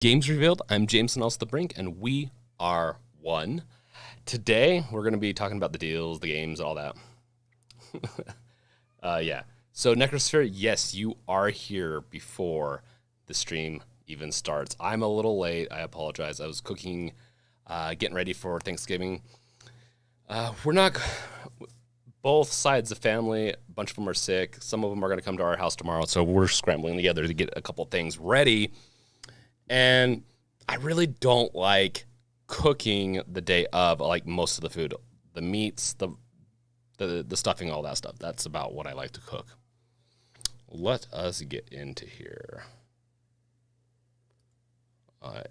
Games Revealed. I'm Jameson, also the Brink, and we are one. Today, we're going to be talking about the deals, the games, all that. Yeah. So, Necrosphere, yes, you are here before the stream even starts. I'm a little late. I apologize. I was cooking, getting ready for Thanksgiving. We're not... Both sides of the family, a bunch of them are sick. Some of them are going to come to our house tomorrow, so we're scrambling together to get a couple things ready. And I really don't like cooking the day of, like most of the food. The meats, the stuffing, all that stuff. That's about what I like to cook. Let us get into here.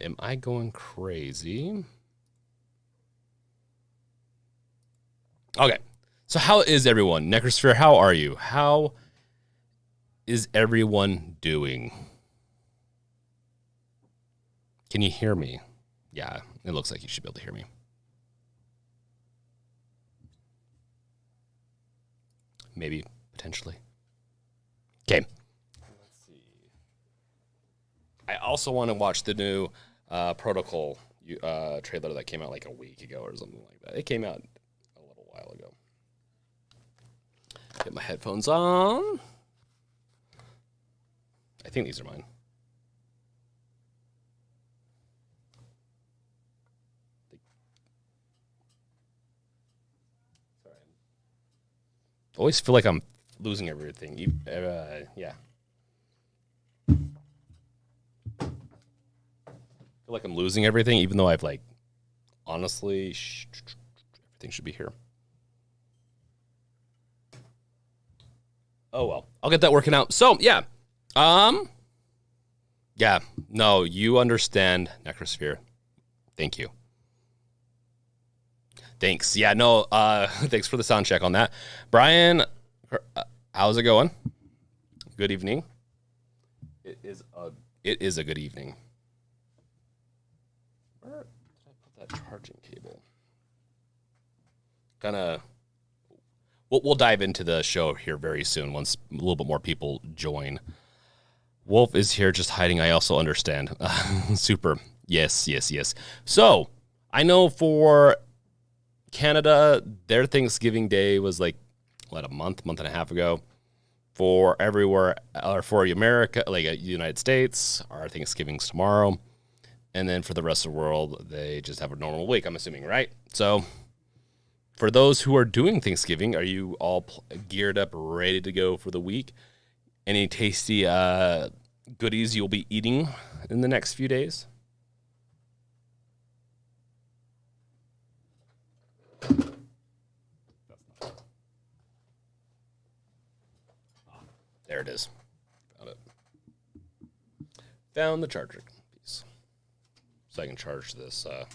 Am I going crazy? Okay. So how is everyone? Necrosphere, how are you? How is everyone doing? Can you hear me? Yeah, it looks like you should be able to hear me. Maybe, potentially. Okay. Let's see. I also want to watch the new Protocol trailer that came out like a week ago or something like that. It came out a little while ago. Get my headphones on. I think these are mine. Sorry. I always feel like I'm losing everything. Yeah. I feel like I'm losing everything, even though I've like, honestly, everything should be here. Oh, well, I'll get that working out. So, yeah. Yeah, no, you understand, Necrosphere. Thank you. Thanks. Yeah, no, thanks for the sound check on that. Brian, how's it going? Good evening. It is a good evening. Where did I put that charging cable? We'll dive into the show here very soon once a little bit more people join. Wolf is here just hiding. I also understand. Super. Yes. So, I know for Canada, their Thanksgiving Day was like, a month and a half ago. For everywhere, or for America, like the United States, our Thanksgiving's tomorrow. And then for the rest of the world, they just have a normal week, I'm assuming, right? So, for those who are doing Thanksgiving, are you all geared up, ready to go for the week? Any tasty goodies you'll be eating in the next few days? There it is. Found it. Found the charger piece. So I can charge this up.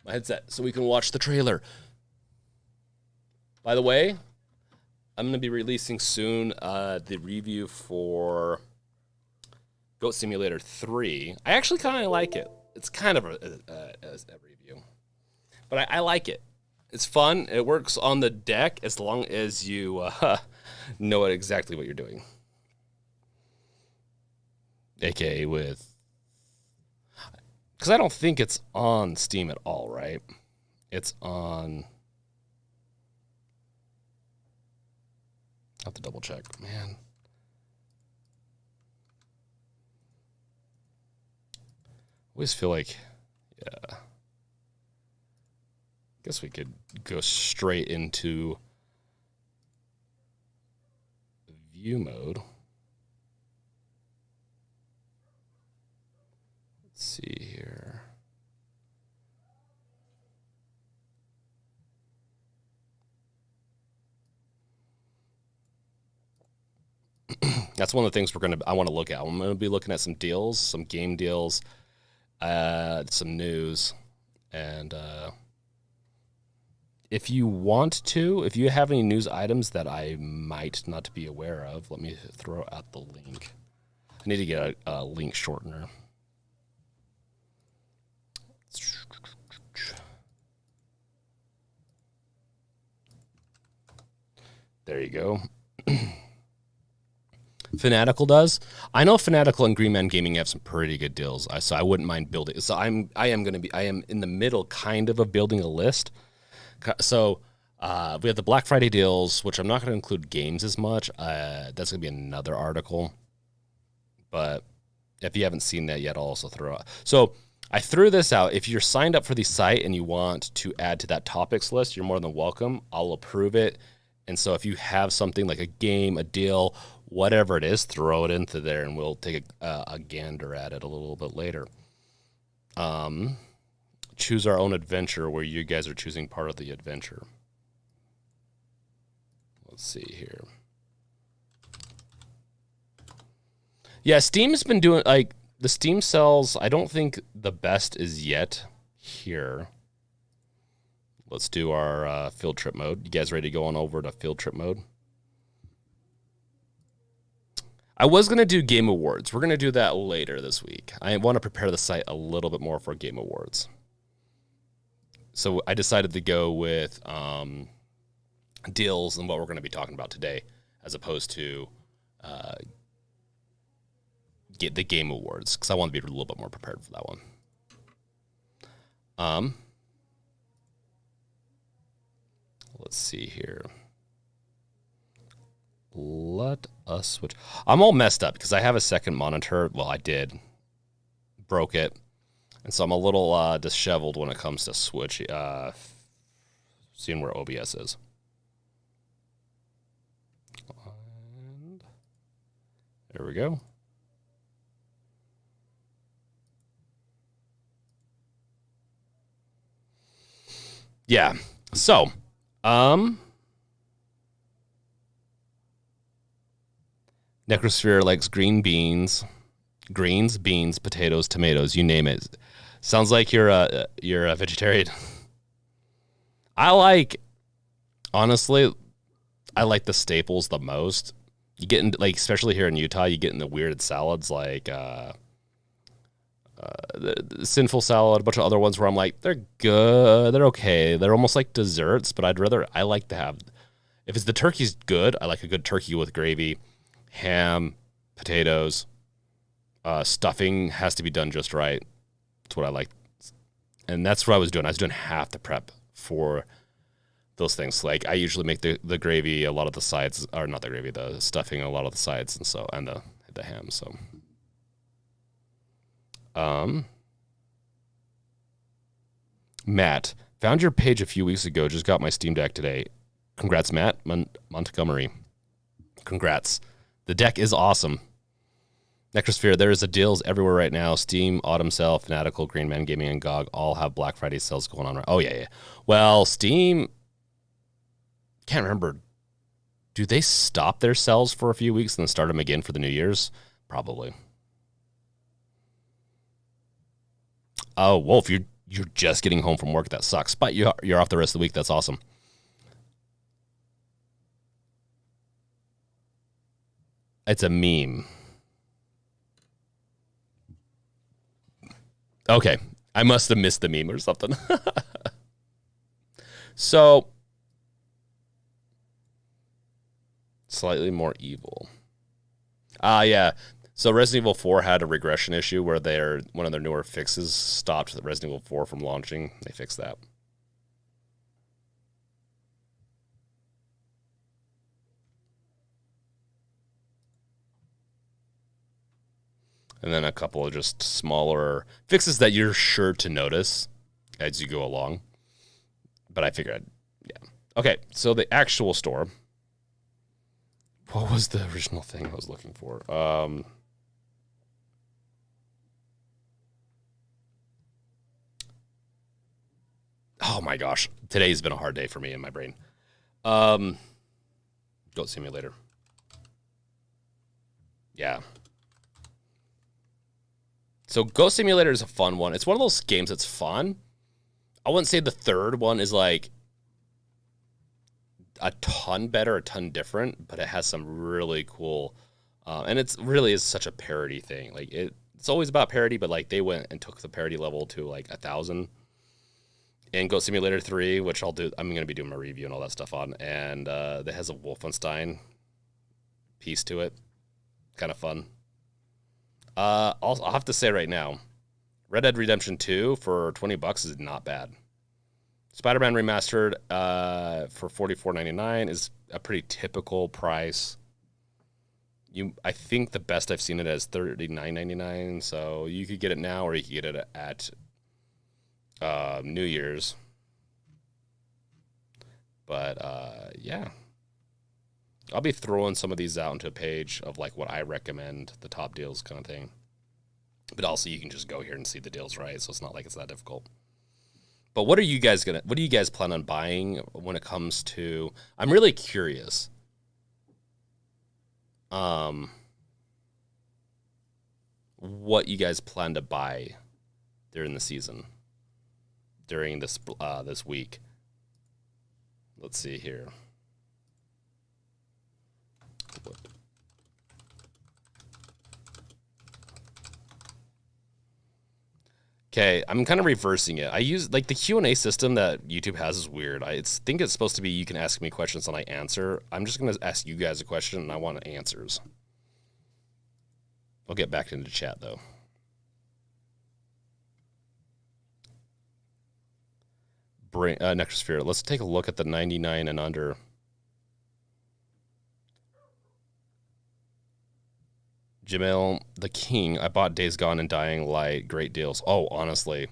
My headset, so we can watch the trailer. By the way, I'm going to be releasing soon the review for Goat Simulator 3. I actually kind of like it. It's kind of a review. But I like it. It's fun. It works on the deck as long as you know exactly what you're doing. AKA with... Because I don't think it's on Steam at all, right? It's on... I'll have to double check, man. I always feel like, yeah. I guess we could go straight into view mode. Let's see here. That's one of the things I want to look at. I'm going to be looking at some deals, some game deals, some news, and if you have any news items that I might not be aware of, let me throw out the link. I need to get a link shortener. There you go. Fanatical does. I know Fanatical and Green Man Gaming have some pretty good deals, so I wouldn't mind building. So I am in the middle, kind of building a list. So we have the Black Friday deals, which I'm not going to include games as much. That's going to be another article. But if you haven't seen that yet, I'll also throw out. So I threw this out. If you're signed up for the site and you want to add to that topics list, you're more than welcome. I'll approve it. And so if you have something like a game, a deal, whatever it is, throw it into there, and we'll take a gander at it a little bit later. Choose our own adventure, where you guys are choosing part of the adventure. Let's see here. Yeah, Steam's been doing, like, the Steam sales, I don't think the best is yet here. Let's do our field trip mode. You guys ready to go on over to field trip mode? I was going to do Game Awards. We're going to do that later this week. I want to prepare the site a little bit more for Game Awards. So I decided to go with deals and what we're going to be talking about today, as opposed to get the Game Awards, because I want to be a little bit more prepared for that one. Let's see here. Let us switch. I'm all messed up because I have a second monitor. Well, I did. Broke it. And so I'm a little disheveled when it comes to switch, seeing where OBS is. And there we go. Yeah. So, Necrosphere likes green beans, greens, beans, potatoes, tomatoes, you name it. Sounds like you're a vegetarian. Honestly, I like the staples the most. You get into, like, especially here in Utah, you get in the weird salads like the Sinful Salad, a bunch of other ones where I'm like, they're good, they're okay, they're almost like desserts, but I like to have, if it's the turkey's good, I like a good turkey with gravy, ham, potatoes, stuffing has to be done just right. That's what I like. And that's what I was doing. I was doing half the prep for those things. Like, I usually make the gravy, a lot of the sides, or not the gravy, the stuffing, a lot of the sides, and so, and the ham. So, Matt, found your page a few weeks ago. Just got my Steam Deck today. Congrats, Matt Montgomery. Congrats. The deck is awesome. Necrosphere, there is a deals everywhere right now. Steam, Autumn Sale, Fanatical, Green Man Gaming, and GOG all have Black Friday sales going on. Oh, yeah. Well, Steam, can't remember. Do they stop their sales for a few weeks and then start them again for the New Year's? Probably. Oh, Wolf, you're just getting home from work. That sucks. But you're off the rest of the week. That's awesome. It's a meme. Okay. I must have missed the meme or something. So, slightly more evil. Yeah. So Resident Evil 4 had a regression issue where one of their newer fixes stopped Resident Evil 4 from launching. They fixed that. And then a couple of just smaller fixes that you're sure to notice as you go along. But I figured, yeah. Okay, so the actual store. What was the original thing I was looking for? Oh my gosh. Today's been a hard day for me in my brain. Goat Simulator. Yeah. So Goat Simulator is a fun one. It's one of those games that's fun. I wouldn't say the third one is like a ton better, a ton different, but it has some really cool, and it's really is such a parody thing. Like it's always about parody, but like they went and took the parody level to like 1,000. In Goat Simulator 3, which I'm going to be doing my review and all that stuff on, and that has a Wolfenstein piece to it. kind of fun. I'll have to say right now, Red Dead Redemption 2 for $20 is not bad. Spider-Man Remastered for $44.99 is a pretty typical price. I think the best I've seen it as $39.99, so you could get it now or you could get it at New Year's. But yeah, I'll be throwing some of these out into a page of like what I recommend, the top deals kind of thing. But also you can just go here and see the deals, right? So it's not like it's that difficult. But what do you guys plan on buying when it comes to, I'm really curious. What you guys plan to buy during the season, during this week. Let's see here. Okay, I'm kind of reversing it. I use like the Q&A system that YouTube has is weird. I think it's supposed to be you can ask me questions and I answer. I'm just going to ask you guys a question and I want answers. I'll get back into chat though. Necrosphere. Let's take a look at the 99 and under. Jamil, the King. I bought Days Gone and Dying Light. Great deals. Oh, honestly,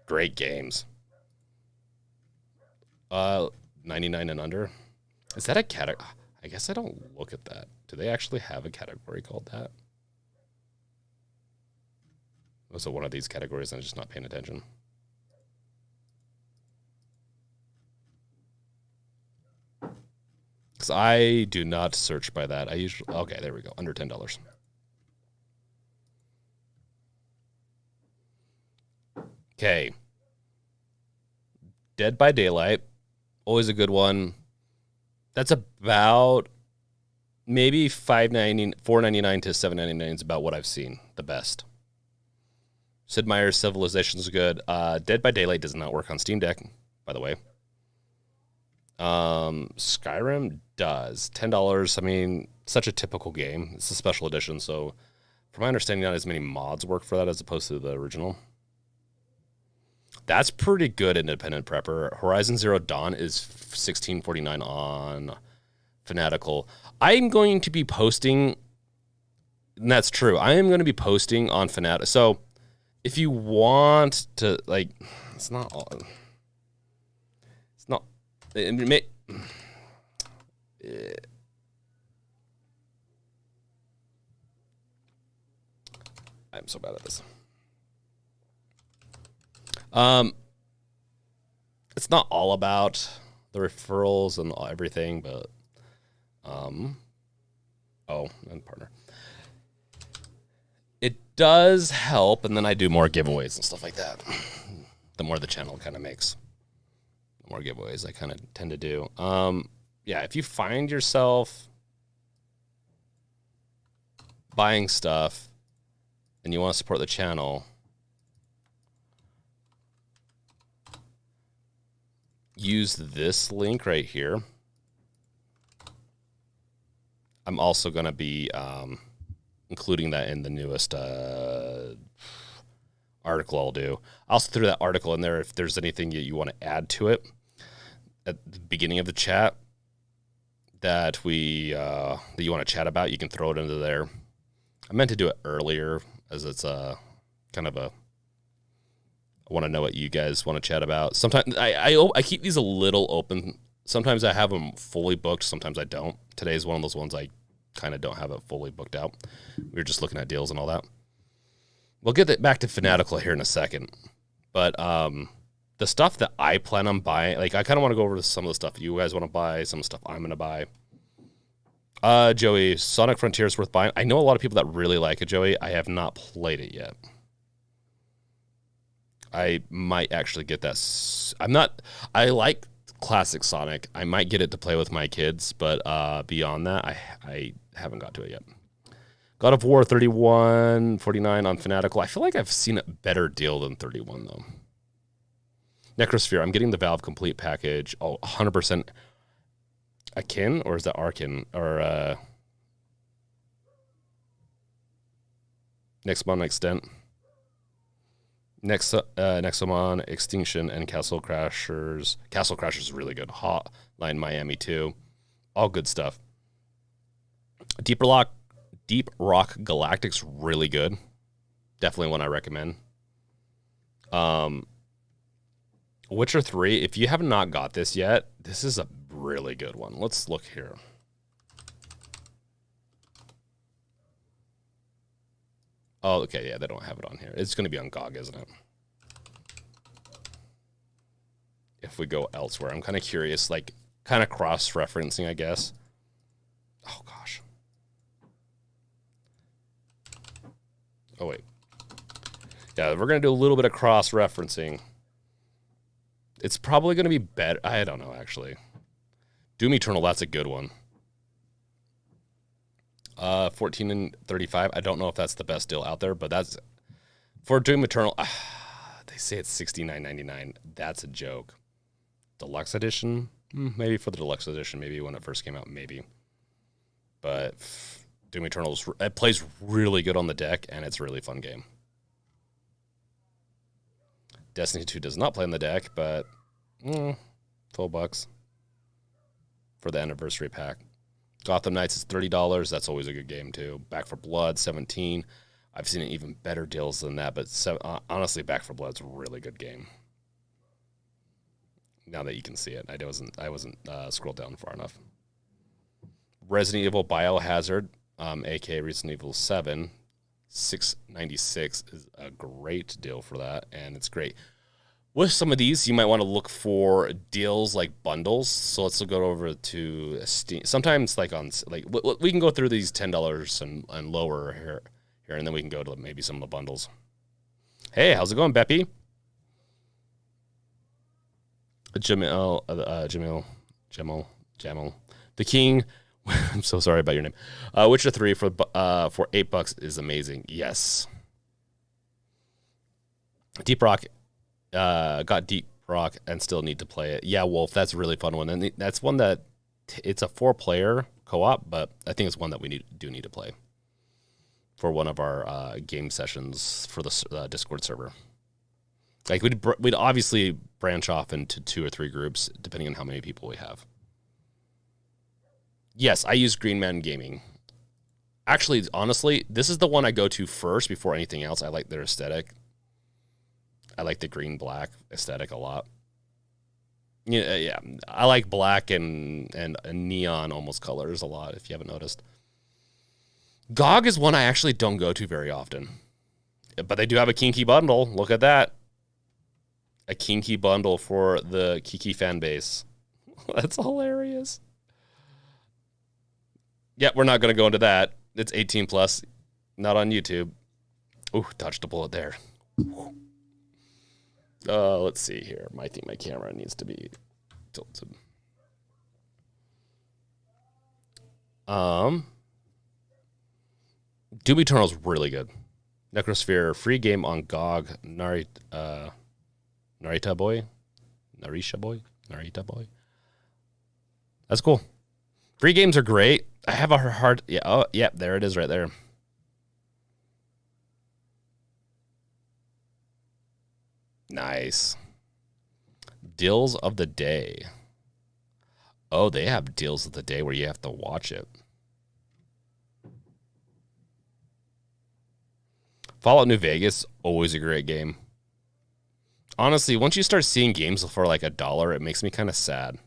great games. 99 and under. Is that a category? I guess I don't look at that. Do they actually have a category called that? Was it one of these categories and I'm just not paying attention? Because I do not search by that. I usually, okay, there we go. Under $10. Okay. Dead by Daylight. Always a good one. That's about maybe $4.99 to $7.99 is about what I've seen. The best. Sid Meier's Civilization is good. Dead by Daylight does not work on Steam Deck, by the way. Skyrim does. $10. I mean, such a typical game. It's a special edition, so from my understanding, not as many mods work for that as opposed to the original. That's pretty good independent prepper. Horizon Zero Dawn is $16.49 on Fanatical. I'm going to be posting, and that's true. I am going to be posting on Fanatical. So if you want to, like, it's not all. It's not. I'm so bad at this. It's not all about the referrals and everything, but and partner. It does help, and then I do more giveaways and stuff like that. The more the channel kind of makes, the more giveaways I kind of tend to do. Yeah, if you find yourself buying stuff and you want to support the channel, use this link right here. I'm also going to be including that in the newest article I'll do. I'll also throw that article in there if there's anything that you want to add to it at the beginning of the chat that that you want to chat about. You can throw it into there. I meant to do it earlier as it's kind of a, I want to know what you guys want to chat about. Sometimes I keep these a little open. Sometimes I have them fully booked. Sometimes I don't. Today's one of those ones I kind of don't have it fully booked out. We were just looking at deals and all that. We'll get back to Fanatical here in a second. But the stuff that I plan on buying, like I kind of want to go over some of the stuff you guys want to buy, some of the stuff I'm going to buy. Joey, Sonic Frontier is worth buying. I know a lot of people that really like it, Joey. I have not played it yet. I might actually get that. I like classic Sonic. I might get it to play with my kids, but beyond that, I haven't got to it yet. God of War 31.49 on Fanatical. I feel like I've seen a better deal than 31 though. Necrosphere. I'm getting the Valve Complete package. Oh, 100% Akin, or is that Arkin? Or Nexomon Extent. Nexomon Extinction and Castle Crashers. Castle Crashers is really good. Hotline Miami 2. All good stuff. Deep Rock Galactic's really good. Definitely one I recommend. Witcher 3, if you have not got this yet, this is a really good one. Let's look here. Oh, okay, yeah, they don't have it on here. It's going to be on GOG, isn't it? If we go elsewhere, I'm kind of curious, like, kind of cross-referencing, I guess. Oh, gosh. Oh, wait. Yeah, we're going to do a little bit of cross-referencing. It's probably going to be better. I don't know, actually. Doom Eternal, that's a good one. 14 and 35. I don't know if that's the best deal out there, but that's for Doom Eternal. They say it's $69.99. That's a joke. Deluxe edition, maybe for the deluxe edition, maybe when it first came out, maybe. But Doom Eternal, it plays really good on the deck, and it's a really fun game. Destiny 2 does not play on the deck, but $12 for the anniversary pack. Gotham Knights is $30. That's always a good game, too. Back 4 Blood, $17. I've seen even better deals than that, but honestly, Back 4 Blood's a really good game. Now that you can see it, I wasn't scrolled down far enough. Resident Evil Biohazard, aka Resident Evil 7, $6.96 is a great deal for that, and it's great. With some of these, you might want to look for deals like bundles. So let's go over to Steam. Sometimes, like we can go through these $10 and lower here, and then we can go to maybe some of the bundles. Hey, how's it going, Beppy? Jamil, the King. I'm so sorry about your name. Witcher 3 for $8 is amazing. Yes. Deep Rock. Got Deep Rock and still need to play it. Yeah, Wolf, that's a really fun one. And that's one that it's a 4-player co-op, but I think it's one that we do need to play for one of our game sessions for the Discord server. Like we'd obviously branch off into 2 or 3 groups depending on how many people we have. Yes, I use Green Man Gaming. Actually, honestly, this is the one I go to first before anything else. I like their aesthetic. I like the green-black aesthetic a lot. Yeah, I like black and neon almost colors a lot, if you haven't noticed. GOG is one I actually don't go to very often. But they do have a kinky bundle. Look at that. A kinky bundle for the Kiki fan base. That's hilarious. Yeah, we're not going to go into that. It's 18 plus, not on YouTube. Ooh, dodged a bullet there. Let's see here. I think my camera needs to be tilted. Doom Eternal is really good. Necrosphere, free game on GOG. Narita Boy. That's cool. Free games are great. I have a hard... Yeah, oh, yeah, there it is right there. Nice. Deals of the day. Oh, they have deals of the day where you have to watch it. Fallout New Vegas, always a great game. Honestly, once you start seeing games for like $1, it makes me kind of sad.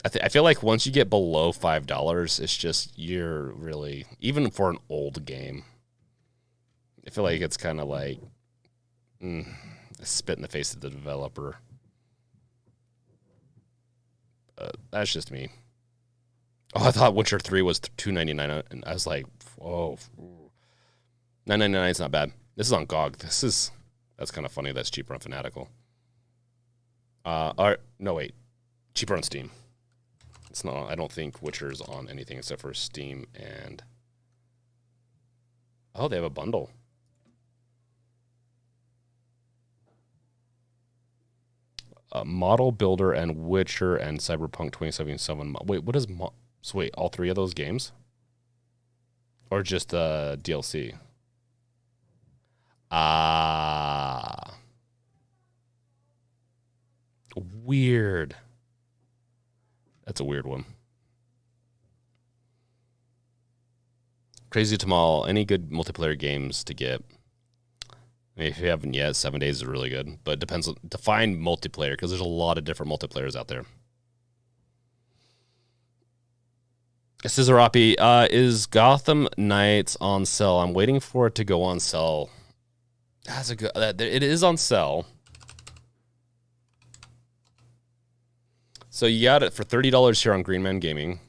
I feel like once you get below $5, it's just, you're really, even for an old game, I feel like it's kind of like a spit in the face of the developer. That's just me. Oh, I thought Witcher 3 was $2.99, and I was like, oh, $9.99 is not bad. This is on GOG. That's kind of funny. That's cheaper on Fanatical. No, wait. Cheaper on Steam. It's not. I don't think Witcher's on anything except for Steam and... Oh, they have a bundle. Model Builder and Witcher and Cyberpunk 2077. Wait, what is... So wait, all 3 of those games? Or just DLC? Ah. Weird. That's a weird one. Crazy Tamal, any good multiplayer games to get? I mean, if you haven't yet, 7 days is really good. But it depends on, define multiplayer, because there's a lot of different multiplayers out there. Scissorapi, is Gotham Knights on sale? I'm waiting for it to go on sale. That's a good. It is on sale. So you got it for $30 here on Green Man Gaming.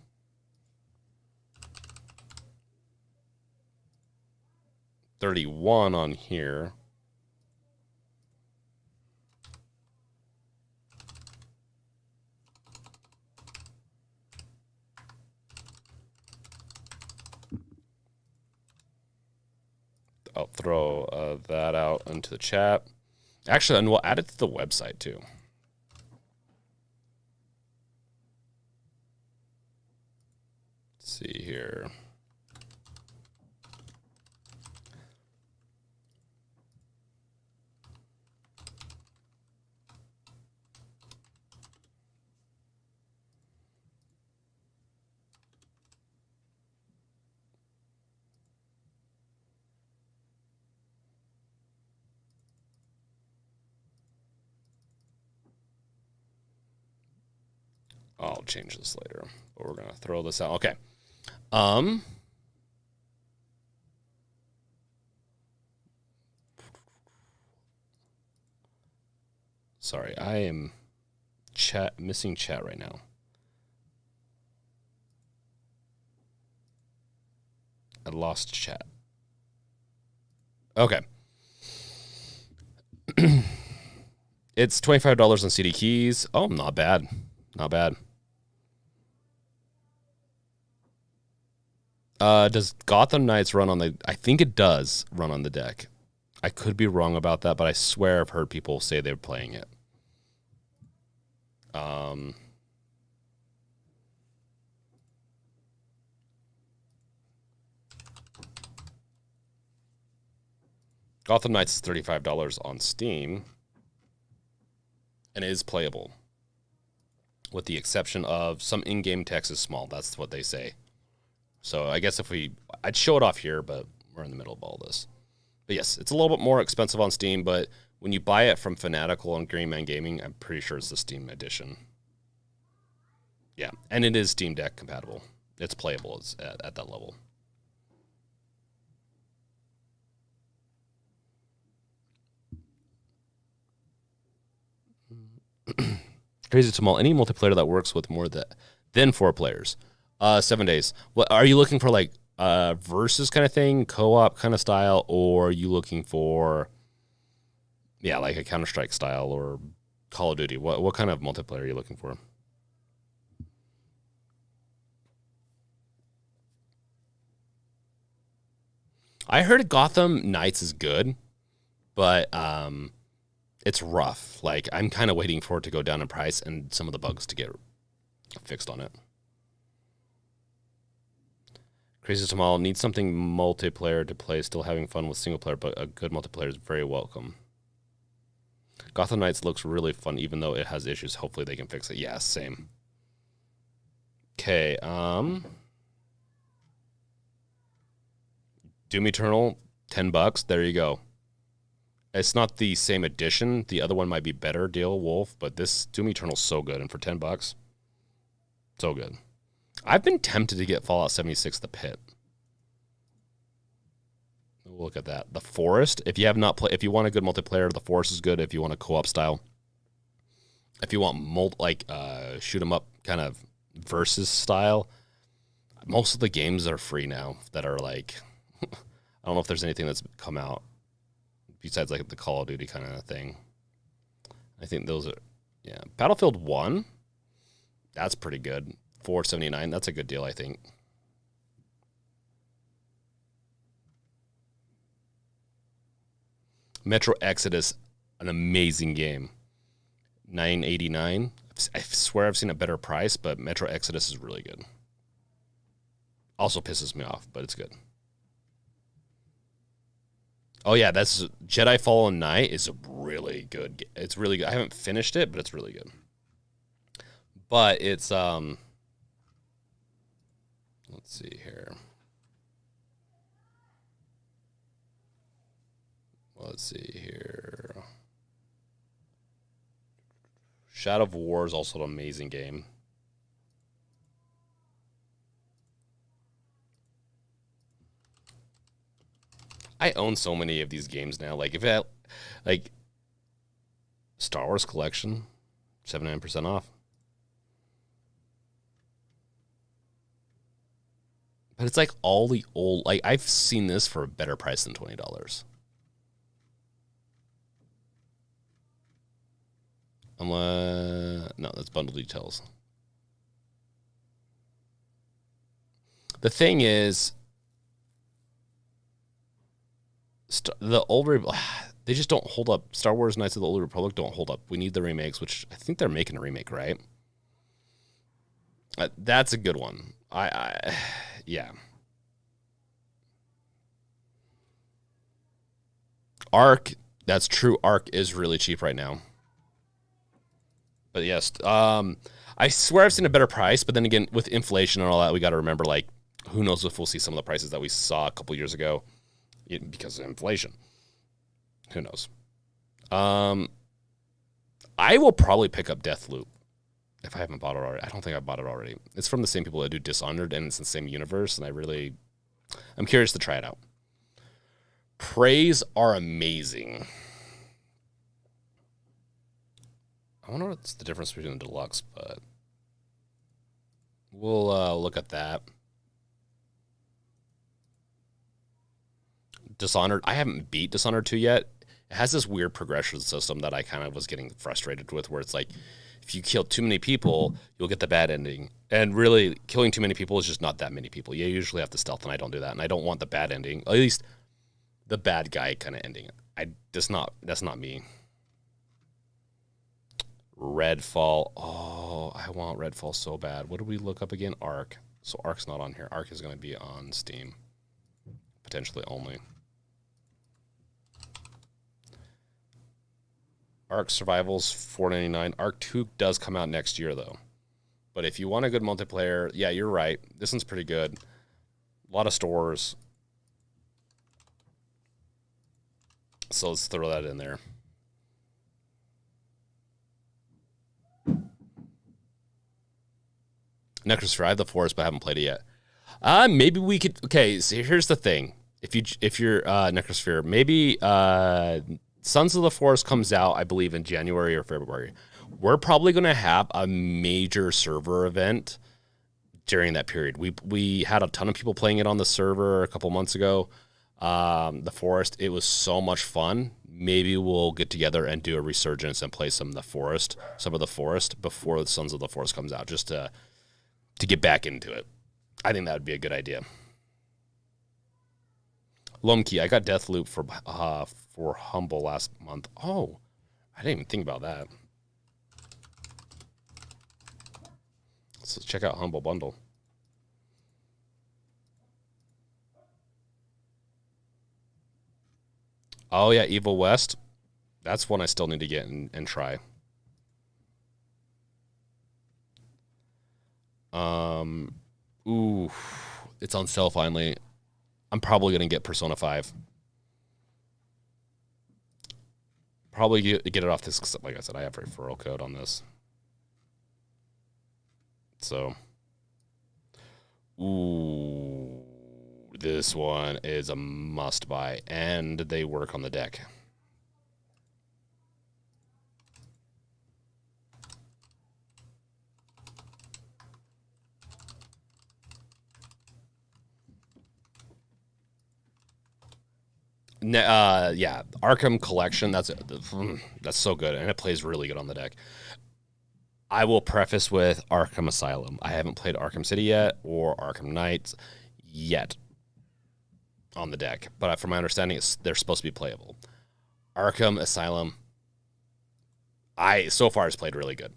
$31 on here. I'll throw that out into the chat. Actually, and we'll add it to the website too. Let's see here. I'll change this later, but we're gonna throw this out. Okay. Sorry, I am missing chat right now. I lost chat. Okay. It's $25 on CD keys. Oh, not bad. Not bad. Does Gotham Knights run on the... I think it does run on the deck. I could be wrong about that, but I swear I've heard people say they're playing it. Gotham Knights is $35 on Steam and is playable, with the exception of some in-game text is small. That's what they say. So I guess I'd show it off here, but we're in the middle of all this. But yes, it's a little bit more expensive on Steam, but when you buy it from Fanatical and Green Man Gaming, I'm pretty sure it's the Steam edition. Yeah, and it is Steam Deck compatible. It's playable at that level. Crazy Tamal, any multiplayer that works with more than 4 players? 7 days. What are you looking for, like versus kind of thing, co-op kind of style, or are you looking for like a Counter-Strike style or Call of Duty? What kind of multiplayer are you looking for? I heard Gotham Knights is good, but it's rough. Like, I'm kind of waiting for it to go down in price and some of the bugs to get fixed on it. Crazy Tamal needs something multiplayer to play, still having fun with single player, but a good multiplayer is very welcome. Gotham Knights looks really fun, even though it has issues. Hopefully they can fix it. Yeah, same. Okay, Doom Eternal, $10. There you go. It's not the same edition. The other one might be better, deal Wolf, but this Doom Eternal's so good, and for $10, so good. I've been tempted to get Fallout 76 The Pit. Look at that. The Forest. If you have not played, if you want a good multiplayer, The Forest is good. If you want a co-op style, if you want shoot 'em up kind of versus style, most of the games are free now that are like, I don't know if there's anything that's come out besides like the Call of Duty kind of thing. I think those are, yeah. Battlefield 1, that's pretty good. $4.79. That's a good deal, I think. Metro Exodus, an amazing game. $9.89. I swear I've seen a better price, but Metro Exodus is really good. Also pisses me off, but it's good. Oh yeah, that's Jedi Fallen Knight is a really good. It's really good. I haven't finished it, but it's really good. But it's let's see here. Let's see here. Shadow of War is also an amazing game. I own so many of these games now. Like if it, like Star Wars Collection, 79% off. But it's like all the old. Like I've seen this for a better price than $20. No, that's bundle details. The thing is, the old they just don't hold up. Star Wars Knights of the Old Republic don't hold up. We need the remakes, which I think they're making a remake, right? That's a good one. Yeah. Arc, that's true. Arc is really cheap right now. But yes, I swear I've seen a better price. But then again, with inflation and all that, we got to remember, like, who knows if we'll see some of the prices that we saw a couple years ago because of inflation. Who knows? I will probably pick up Deathloop if I haven't bought it already. I don't think I bought it already. It's from the same people that do Dishonored, and it's in the same universe. And I'm curious to try it out. Praise are amazing. I wonder what's the difference between the deluxe, but we'll look at that. Dishonored, I haven't beat Dishonored 2 yet. It has this weird progression system that I kind of was getting frustrated with, where it's like, if you kill too many people, you'll get the bad ending. And really, killing too many people is just not that many people. You usually have to stealth, and I don't do that. And I don't want the bad ending, at least the bad guy kind of ending. That's not me. Redfall. Oh, I want Redfall so bad. What did we look up again? Arc. So Arc's not on here. Arc is going to be on Steam. Potentially only. Arc Survival's $4.99. Arc 2 does come out next year, though. But if you want a good multiplayer, yeah, you're right. This one's pretty good. A lot of stores. So let's throw that in there. Necrosphere, I have the Forest, but I haven't played it yet. Maybe we could. Okay, so here's the thing. If you're Necrosphere, maybe Sons of the Forest comes out, I believe, in January or February. We're probably going to have a major server event during that period. We had a ton of people playing it on the server a couple months ago. The Forest, it was so much fun. Maybe we'll get together and do a resurgence and play some of the Forest before the Sons of the Forest comes out, just to get back into it. I think that would be a good idea. Lomkey, I got Deathloop for Humble last month. Oh, I didn't even think about that. Let's check out Humble Bundle. Oh yeah, Evil West. That's one I still need to get and try. Ooh, it's on sale finally. I'm probably gonna get Persona 5. Probably get it off this, because like I said, I have a referral code on this. So, ooh, this one is a must buy, and they work on the deck. Yeah, Arkham Collection. That's so good, and it plays really good on the deck. I will preface with Arkham Asylum. I haven't played Arkham City yet or Arkham Knights yet on the deck, but from my understanding, they're supposed to be playable. Arkham Asylum, so far has played really good.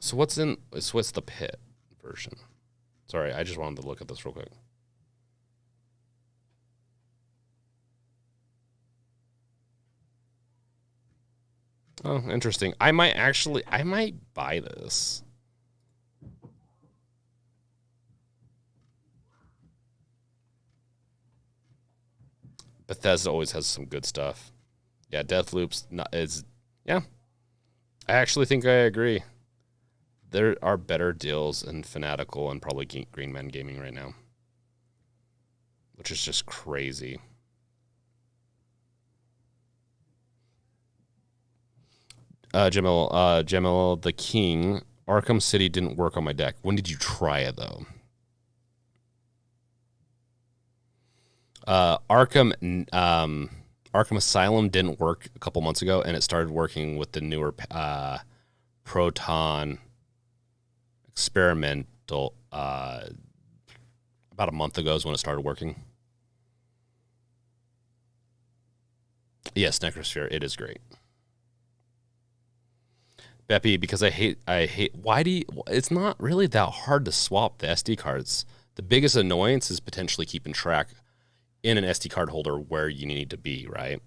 So what's the pit version? Sorry, I just wanted to look at this real quick. Oh, interesting. I might buy this. Bethesda always has some good stuff. Yeah, Deathloop's yeah. I actually think I agree. There are better deals in Fanatical and probably Green Man Gaming right now, which is just crazy. Jamil the King, Arkham City didn't work on my deck. When did you try it, though? Arkham Asylum didn't work a couple months ago, and it started working with the newer Proton Experimental about a month ago is when it started working. Yes, Necrosphere, it is great. Beppy, because I hate it's not really that hard to swap the SD cards. The biggest annoyance is potentially keeping track in an SD card holder where you need to be, right?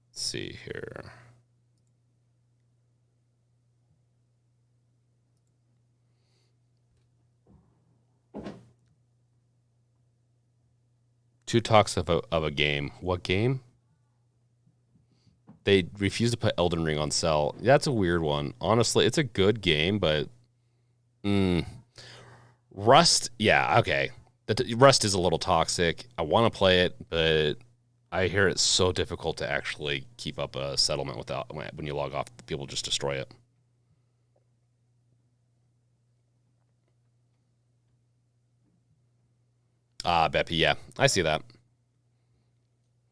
Let's see here. Two talks of a game. What game? They refuse to put Elden Ring on sale. That's a weird one. Honestly, it's a good game, but Rust, yeah, okay. Rust is a little toxic. I want to play it, but I hear it's so difficult to actually keep up a settlement without when you log off. People just destroy it. Beppy, yeah, I see that.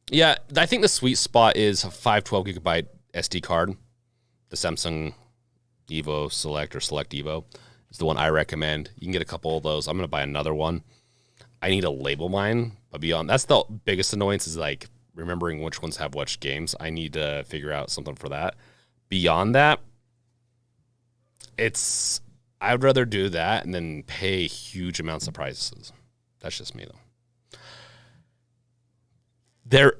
Yeah, I think the sweet spot is a 512 gigabyte SD card. The Samsung Evo Select or Select Evo is the one I recommend. You can get a couple of those. I'm going to buy another one. I need to label mine, but beyond that's the biggest annoyance is like remembering which ones have which games. I need to figure out something for that. Beyond that, I'd rather do that and then pay huge amounts of prices. That's just me, though. There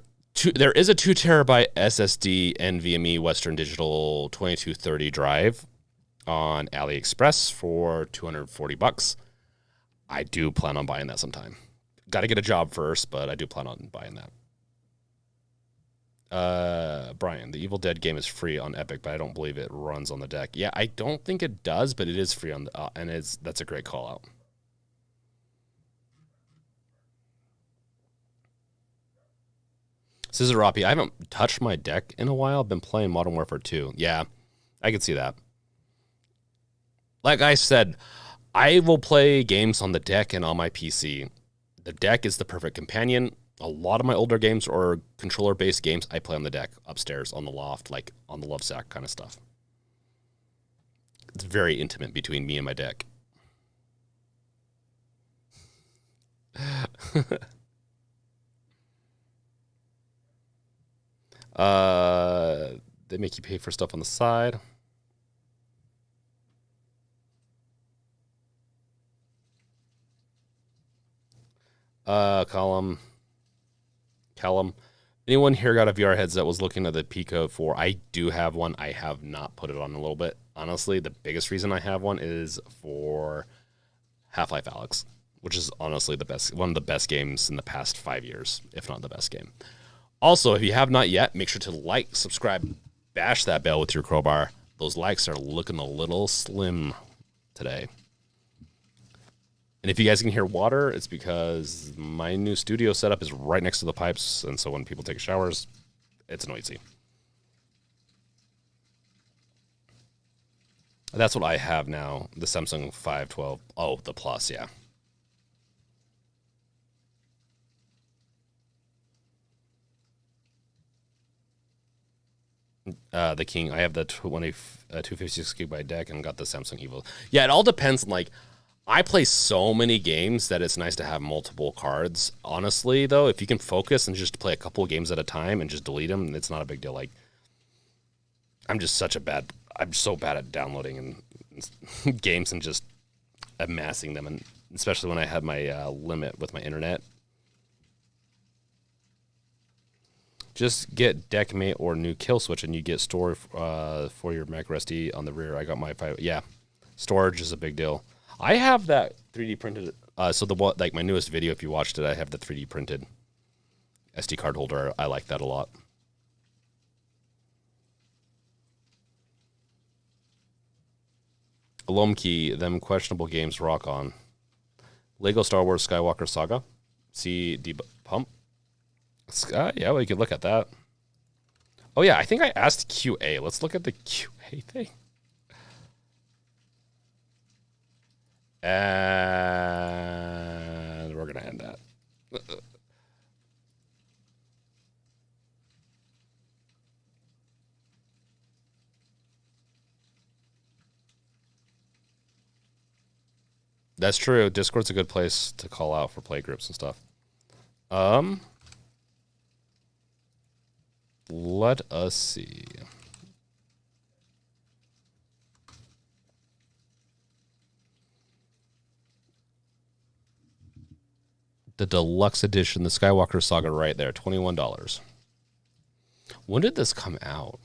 is a 2 terabyte SSD NVMe Western Digital 2230 drive on AliExpress for $240. I do plan on buying that sometime. Got to get a job first, but I do plan on buying that. Brian, the Evil Dead game is free on Epic, but I don't believe it runs on the deck. Yeah, I don't think it does, but it is free on the and that's a great call out. Scissorapi, I haven't touched my deck in a while. I've been playing Modern Warfare 2. Yeah, I can see that. Like I said, I will play games on the deck and on my PC. The deck is the perfect companion. A lot of my older games or controller-based games, I play on the deck, upstairs, on the loft, like on the love sack kind of stuff. It's very intimate between me and my deck. They make you pay for stuff on the side. Callum. Anyone here got a VR headset was looking at the Pico 4? I do have one. I have not put it on a little bit. Honestly, the biggest reason I have one is for Half-Life Alyx, which is honestly one of the best games in the past 5 years, if not the best game. Also, if you have not yet, make sure to like, subscribe, bash that bell with your crowbar. Those likes are looking a little slim today. And if you guys can hear water, it's because my new studio setup is right next to the pipes, and so when people take showers, it's noisy. That's what I have now, the Samsung 512. Oh, the Plus, yeah. The King. I have the 256 gigabyte deck and got the Samsung Evo. Yeah, it all depends on, like, I play so many games that it's nice to have multiple cards. Honestly, though, if you can focus and just play a couple of games at a time and just delete them, it's not a big deal. Like, I'm so bad at downloading and games and just amassing them, and especially when I had my limit with my internet. Just get deckmate or new kill switch, and you get store for your macro SD on the rear. I got my 5. Yeah, storage is a big deal. I have that 3D printed. So like my newest video, if you watched it, I have the 3D printed SD card holder. I like that a lot. Lomkey, them questionable games rock on. Lego Star Wars Skywalker Saga. See Pump. Yeah, we could look at that. Oh, yeah, I think I asked QA. Let's look at the QA thing. And we're going to end that. That's true. Discord's a good place to call out for play groups and stuff. Let us see. The deluxe edition, the Skywalker Saga, right there, $21. When did this come out?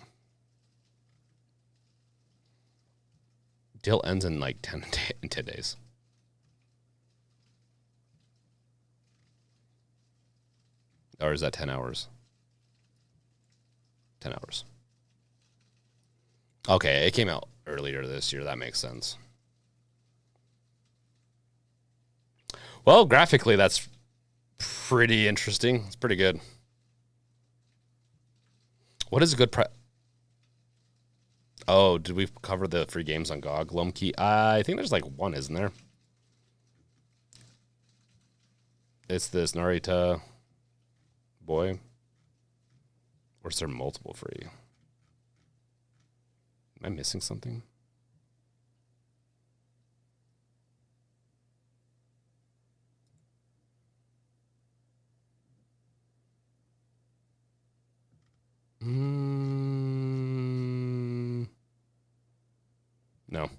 Deal ends in like 10 days. Or is that 10 hours? 10 hours. Okay, it came out earlier this year. That makes sense. Well, graphically, that's pretty interesting. It's pretty good. What is a good price? Oh, did we cover the free games on GOG? Lomkey? I think there's like one, isn't there? It's this Narita boy. Or is there multiple free? Am I missing something? No.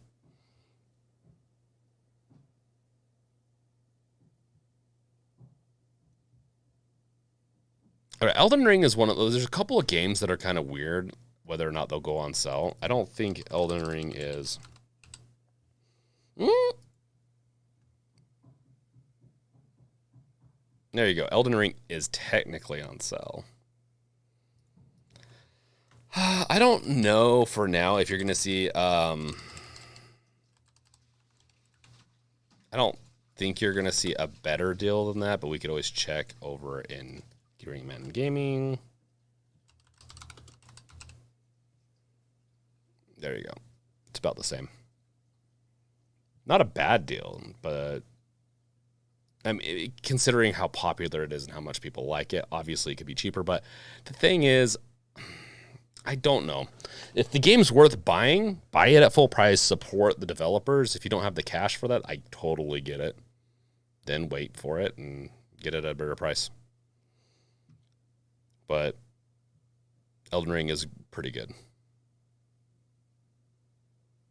All right, Elden Ring is one of those. There's a couple of games that are kind of weird, whether or not they'll go on sale. I don't think Elden Ring is. There you go. Elden Ring is technically on sale. I don't know for now if you're going to see. I don't think you're going to see a better deal than that, but we could always check over in Gearing Man Gaming. There you go. It's about the same. Not a bad deal, but I mean, considering how popular it is and how much people like it, obviously it could be cheaper. But the thing is, I don't know. If the game's worth buying, buy it at full price, support the developers. If you don't have the cash for that, I totally get it. Then wait for it and get it at a better price. But Elden Ring is pretty good.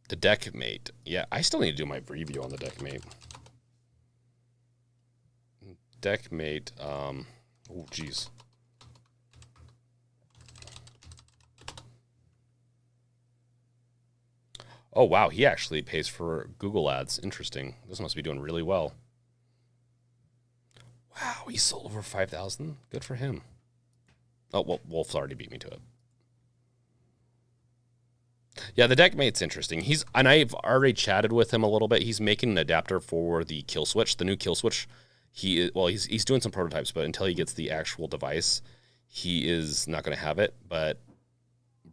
The Deckmate. Yeah, I still need to do my review on the Deckmate. Deckmate. Oh, geez. Oh, wow. He actually pays for Google ads. Interesting. This must be doing really well. Wow, he sold over 5,000. Good for him. Oh, well, Wolf's already beat me to it. Yeah, the Deckmate's interesting. And I've already chatted with him a little bit. He's making an adapter for the kill switch, the new kill switch. He's doing some prototypes, but until he gets the actual device, he is not going to have it, but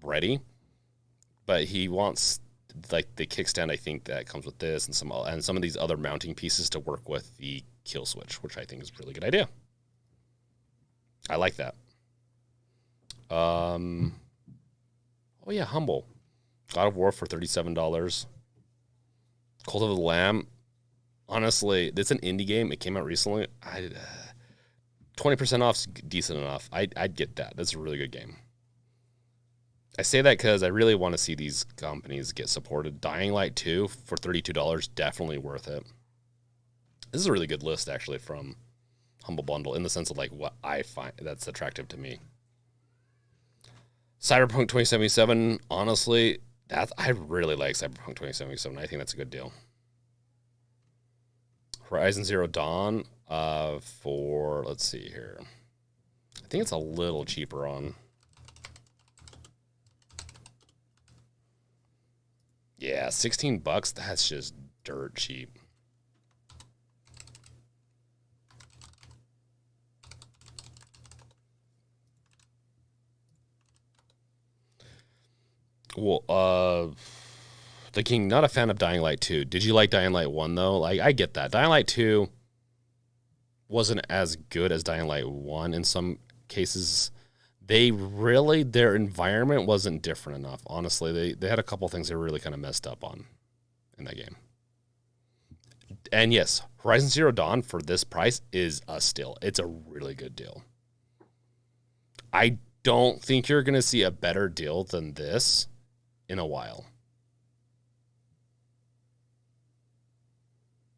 ready. But he wants like the kickstand, I think, that comes with this and some of these other mounting pieces to work with the kill switch, which I think is a really good idea. I like that. Oh yeah, Humble. God of War for $37. Cult of the Lamb. Honestly, it's an indie game. It came out recently. 20% off's decent enough. I'd get that. That's a really good game. I say that because I really want to see these companies get supported. Dying Light 2 for $32, definitely worth it. This is a really good list, actually, from Humble Bundle, in the sense of like what I find that's attractive to me. Cyberpunk 2077, honestly, I really like Cyberpunk 2077. I think that's a good deal. Horizon Zero Dawn for, let's see here. I think it's a little cheaper on. Yeah, $16. That's just dirt cheap. Well, the King, not a fan of Dying Light 2. Did you like Dying Light 1, though? Like, I get that. Dying Light 2 wasn't as good as Dying Light 1 in some cases. Their environment wasn't different enough. Honestly, they had a couple things they really kind of messed up on in that game. And yes, Horizon Zero Dawn for this price is a steal. It's a really good deal. I don't think you're going to see a better deal than this in a while.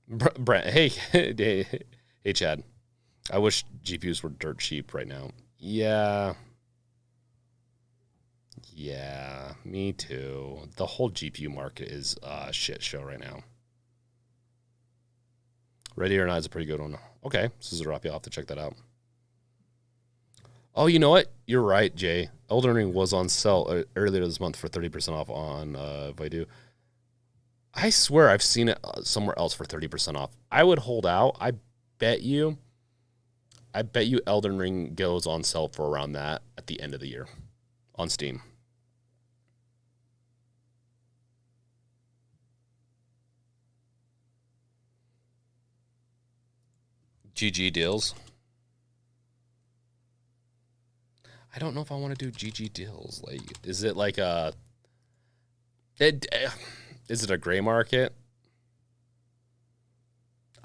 Brent, hey, Chad. I wish GPUs were dirt cheap right now. Yeah, me too. The whole GPU market is a shit show right now. Ready or Not is a pretty good one. Okay, Suzurup, you'll have to check that out. Oh, you know what? You're right, Jay. Elden Ring was on sale earlier this month for 30% off on Vaidu. I swear I've seen it somewhere else for 30% off. I would hold out. I bet you Elden Ring goes on sale for around that at the end of the year on Steam. GG deals. I don't know if I want to do GG deals. Like, is it like is it a gray market?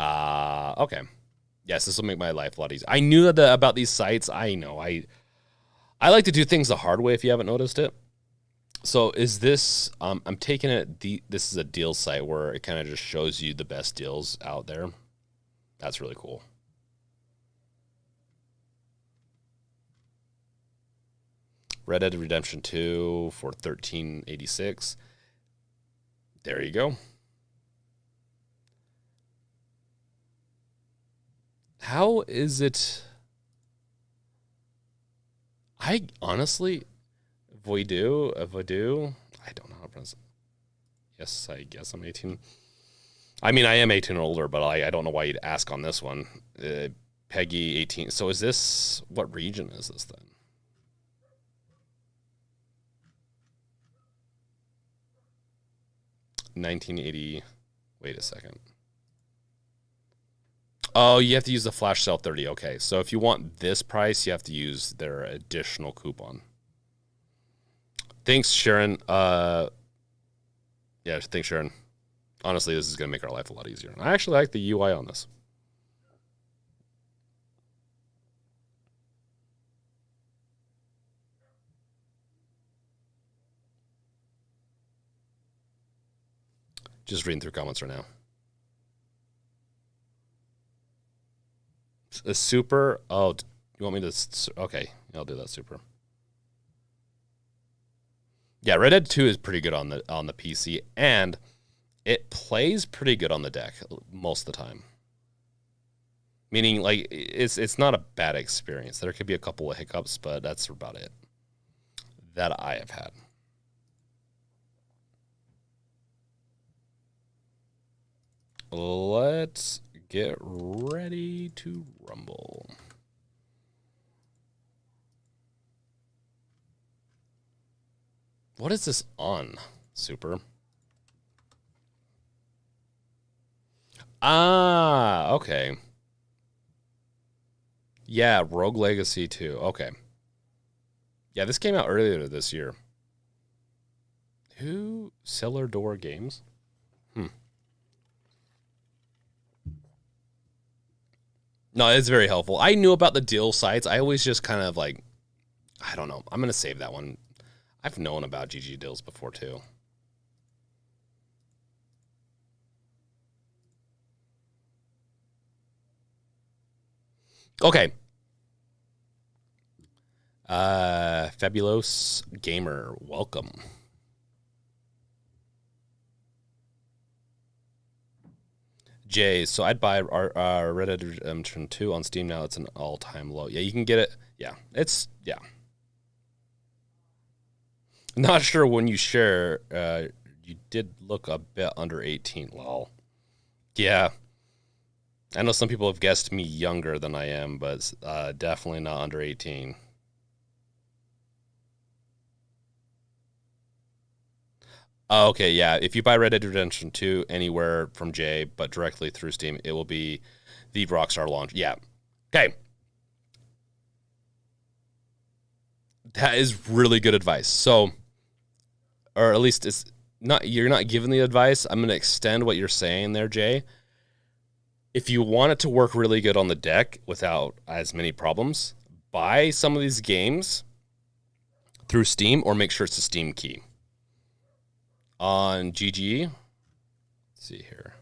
Okay. Yes, this will make my life a lot easier. I knew about these sites. I know. I like to do things the hard way if you haven't noticed it. So is this, I'm taking it, this is a deal site where it kind of just shows you the best deals out there. That's really cool. Red Dead Redemption 2 for $13.86. There you go. How is it? I honestly, Voodoo, I don't know how to pronounce it. Yes, I guess I'm 18. I mean, I am 18 or older, but I don't know why you'd ask on this one. Peggy 18. So is this, what region is this then? $19.80. Wait a second. Oh, you have to use the flash sale 30. Okay, so if you want this price, you have to use their additional coupon. Thanks, Sharon. Thanks, Sharon. Honestly, this is going to make our life a lot easier. I actually like the UI on this. Just reading through comments right now. A super. Oh, you want me to? Okay, I'll do that super. Yeah, Red Dead 2 is pretty good on the PC, and it plays pretty good on the deck most of the time. Meaning, like, it's not a bad experience. There could be a couple of hiccups, but that's about it that I have had. Let's get ready to rumble. What is this on, Super? Ah, okay. Yeah, Rogue Legacy 2. Okay. Yeah, this came out earlier this year. Who? Cellar Door Games? No, it's very helpful. I knew about the deal sites. I always just kind of like, I don't know. I'm going to save that one. I've known about GG deals before too. Okay. Fabulous Gamer, welcome. Jay, so I'd buy Red Dead Redemption 2 on Steam now. It's an all-time low. Yeah, you can get it. Yeah, yeah. Not sure when you share. You did look a bit under 18. Lol. Yeah. I know some people have guessed me younger than I am, but definitely not under 18. Okay, yeah. If you buy Red Dead Redemption 2 anywhere from Jay, but directly through Steam, it will be the Rockstar launch. Yeah. Okay. That is really good advice. So, or at least it's not, you're not giving the advice. I'm going to extend what you're saying there, Jay. If you want it to work really good on the deck without as many problems, buy some of these games through Steam or make sure it's a Steam key. On GG, let's see here.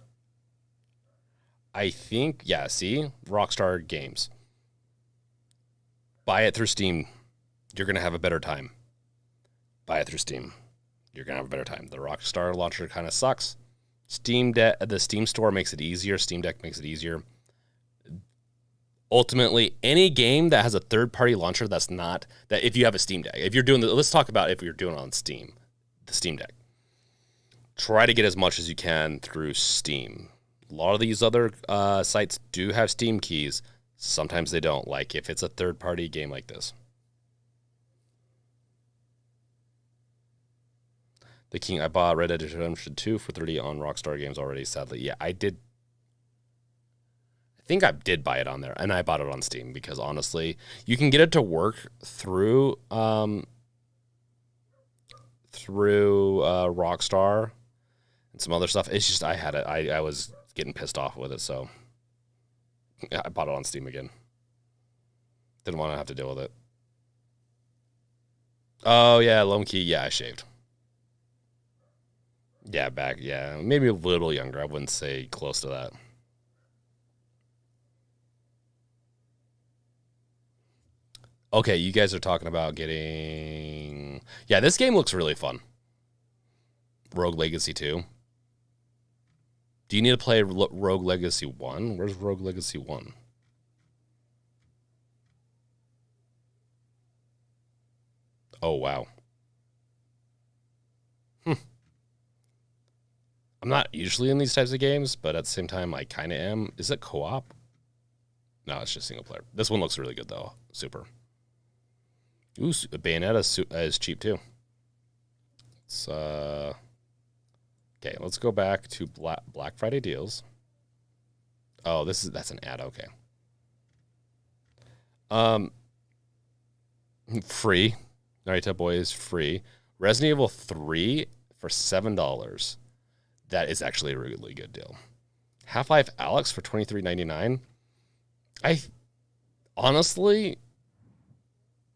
I think, yeah, see? Rockstar Games. Buy it through Steam. You're going to have a better time. Buy it through Steam. You're going to have a better time. The Rockstar launcher kind of sucks. The Steam store makes it easier. Steam Deck makes it easier. Ultimately, any game that has a third-party launcher that's not, that if you have a Steam Deck, if you're doing, let's talk about if you're doing it on Steam, the Steam Deck. Try to get as much as you can through Steam. A lot of these other sites do have Steam keys. Sometimes they don't, like if it's a third-party game like this. The King, I bought Red Dead Redemption 2 for $30 on Rockstar Games already, sadly. Yeah, I did. I think I did buy it on there, and I bought it on Steam because, honestly, you can get it to work through Rockstar and some other stuff. It's just I had it. I was getting pissed off with it, so I bought it on Steam again. Didn't want to have to deal with it. Oh, yeah, Lone Key. Yeah, I shaved. Yeah, maybe a little younger. I wouldn't say close to that. Okay, you guys are talking about getting... Yeah, this game looks really fun. Rogue Legacy 2. Do you need to play Rogue Legacy 1? Where's Rogue Legacy 1? Oh, wow. I'm not usually in these types of games, but at the same time, I kind of am. Is it co-op? No, it's just single player. This one looks really good, though. Super. Ooh, Bayonetta is cheap, too. It's, okay, let's go back to Black Friday deals. Oh, that's an ad. Okay. Free. Narita Boy is free. Resident Evil 3 for $7. That is actually a really good deal. Half-Life Alyx for $23.99. I honestly,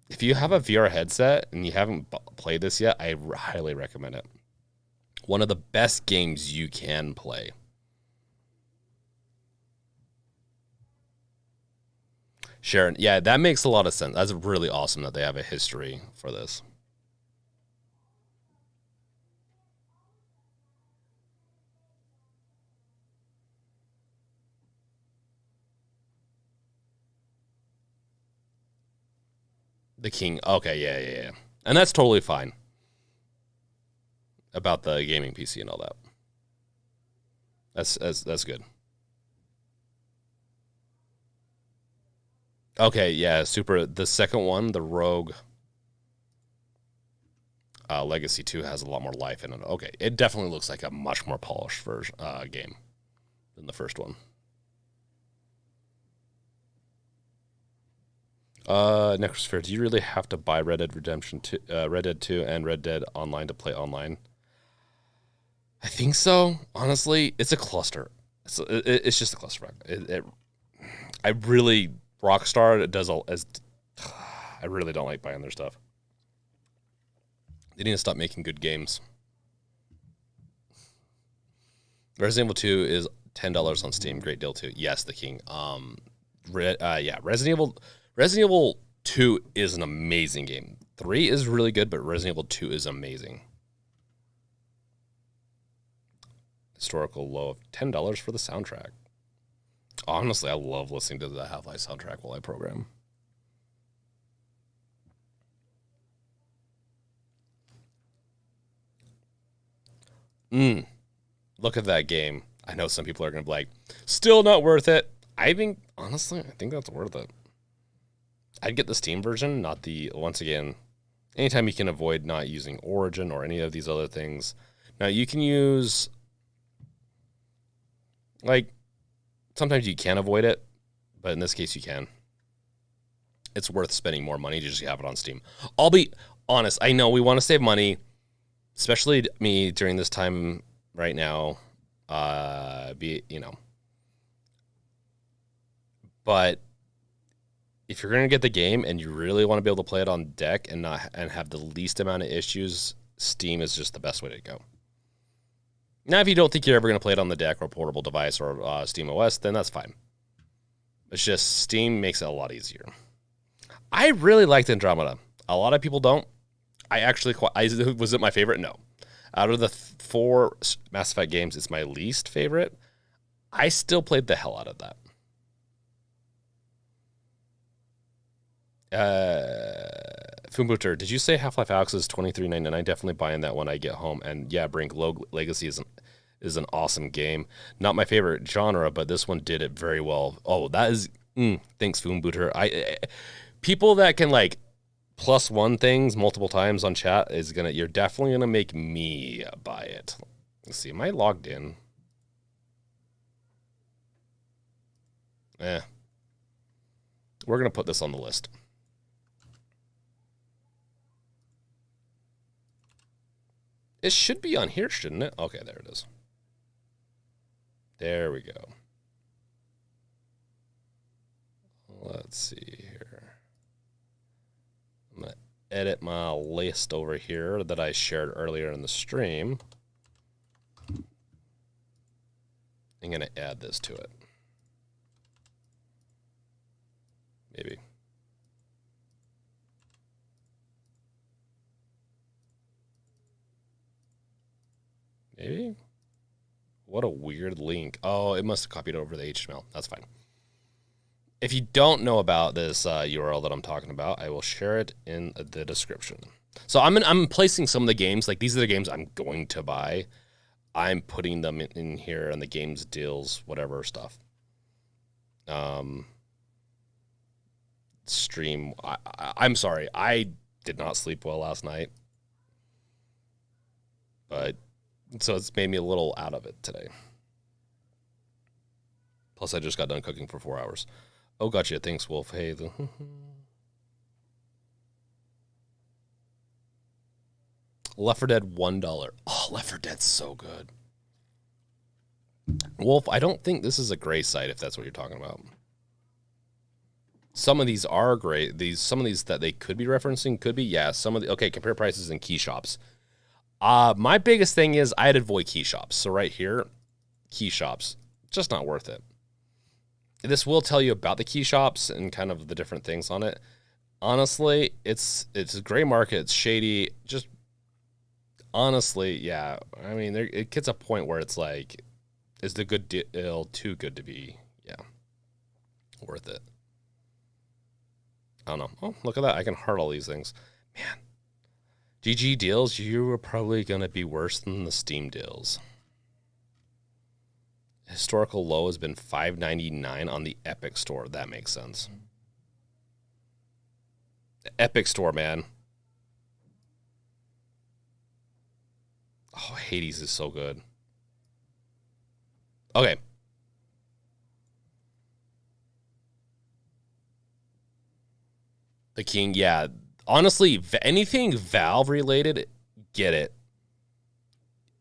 if you have a VR headset and you haven't played this yet, I highly recommend it. One of the best games you can play. Sharon, yeah, that makes a lot of sense. That's really awesome that they have a history for this. The King. Okay, yeah. And that's totally fine. About the gaming PC and all that. That's good. Okay, yeah, super. The second one, the Rogue Legacy 2 has a lot more life in it. Okay, it definitely looks like a much more polished version game than the first one. Necrosphere, do you really have to buy Red Dead Redemption 2, Red Dead 2 and Red Dead Online to play online? I think so. Honestly, it's a cluster. It's just a cluster. I really Rockstar does as I really don't like buying their stuff. They need to stop making good games. Resident Evil 2 is $10 on Steam. Great deal too. Yes, the king. Yeah, Resident Evil 2 is an amazing game. 3 is really good, but Resident Evil 2 is amazing. Historical low of $10 for the soundtrack. Honestly, I love listening to the Half-Life soundtrack while I program. Look at that game. I know some people are going to be like, still not worth it. Honestly, I think that's worth it. I'd get the Steam version, not once again, anytime you can avoid not using Origin or any of these other things. Now, you can use, sometimes you can avoid it, but in this case, you can. It's worth spending more money to just have it on Steam. I'll be honest. I know we want to save money, especially me during this time right now. But if you're going to get the game and you really want to be able to play it on deck and have the least amount of issues, Steam is just the best way to go. Now, if you don't think you're ever going to play it on the deck or portable device or Steam OS, then that's fine. It's just Steam makes it a lot easier. I really liked Andromeda. A lot of people don't. Was it my favorite? No. Out of the 4 Mass Effect games, it's my least favorite. I still played the hell out of that. Fumbuter, did you say Half-Life Alyx is $23.99? Definitely buying that when I get home. And yeah, Brink, Legacy is an awesome game. Not my favorite genre, but this one did it very well. Oh, that is thanks, Fumbuter. People that can +1 things multiple times on chat you're definitely gonna make me buy it. Let's see, am I logged in? We're gonna put this on the list. It should be on here, shouldn't it? Okay, there it is. There we go. Let's see here. I'm going to edit my list over here that I shared earlier in the stream. I'm going to add this to it. Maybe. Maybe? What a weird link. Oh, it must have copied over the HTML. That's fine. If you don't know about this URL that I'm talking about, I will share it in the description. So I'm placing some of the games. These are the games I'm going to buy. I'm putting them in here and the games, deals, whatever stuff. Stream. I'm sorry. I did not sleep well last night. So it's made me a little out of it today. Plus, I just got done cooking for 4 hours. Oh, gotcha. Thanks, Wolf. Hey. Left 4 Dead, $1. Oh, Left 4 Dead's so good. Wolf, I don't think this is a gray site, if that's what you're talking about. Some of these are gray. Some of these that they could be referencing could be, yeah. Okay, compare prices in key shops. My biggest thing is I'd avoid key shops. So right here, key shops, just not worth it. This will tell you about the key shops and kind of the different things on it. Honestly, it's a gray market. It's shady. Just honestly, yeah. I mean, it gets a point where it's is the good deal too good to be, worth it? I don't know. Oh, look at that. I can heart all these things. Man. GG deals, you are probably going to be worse than the Steam deals. Historical low has been $5.99 on the Epic Store. That makes sense. The Epic Store, man. Oh, Hades is so good. Okay. The King, yeah. Honestly, anything Valve related, get it.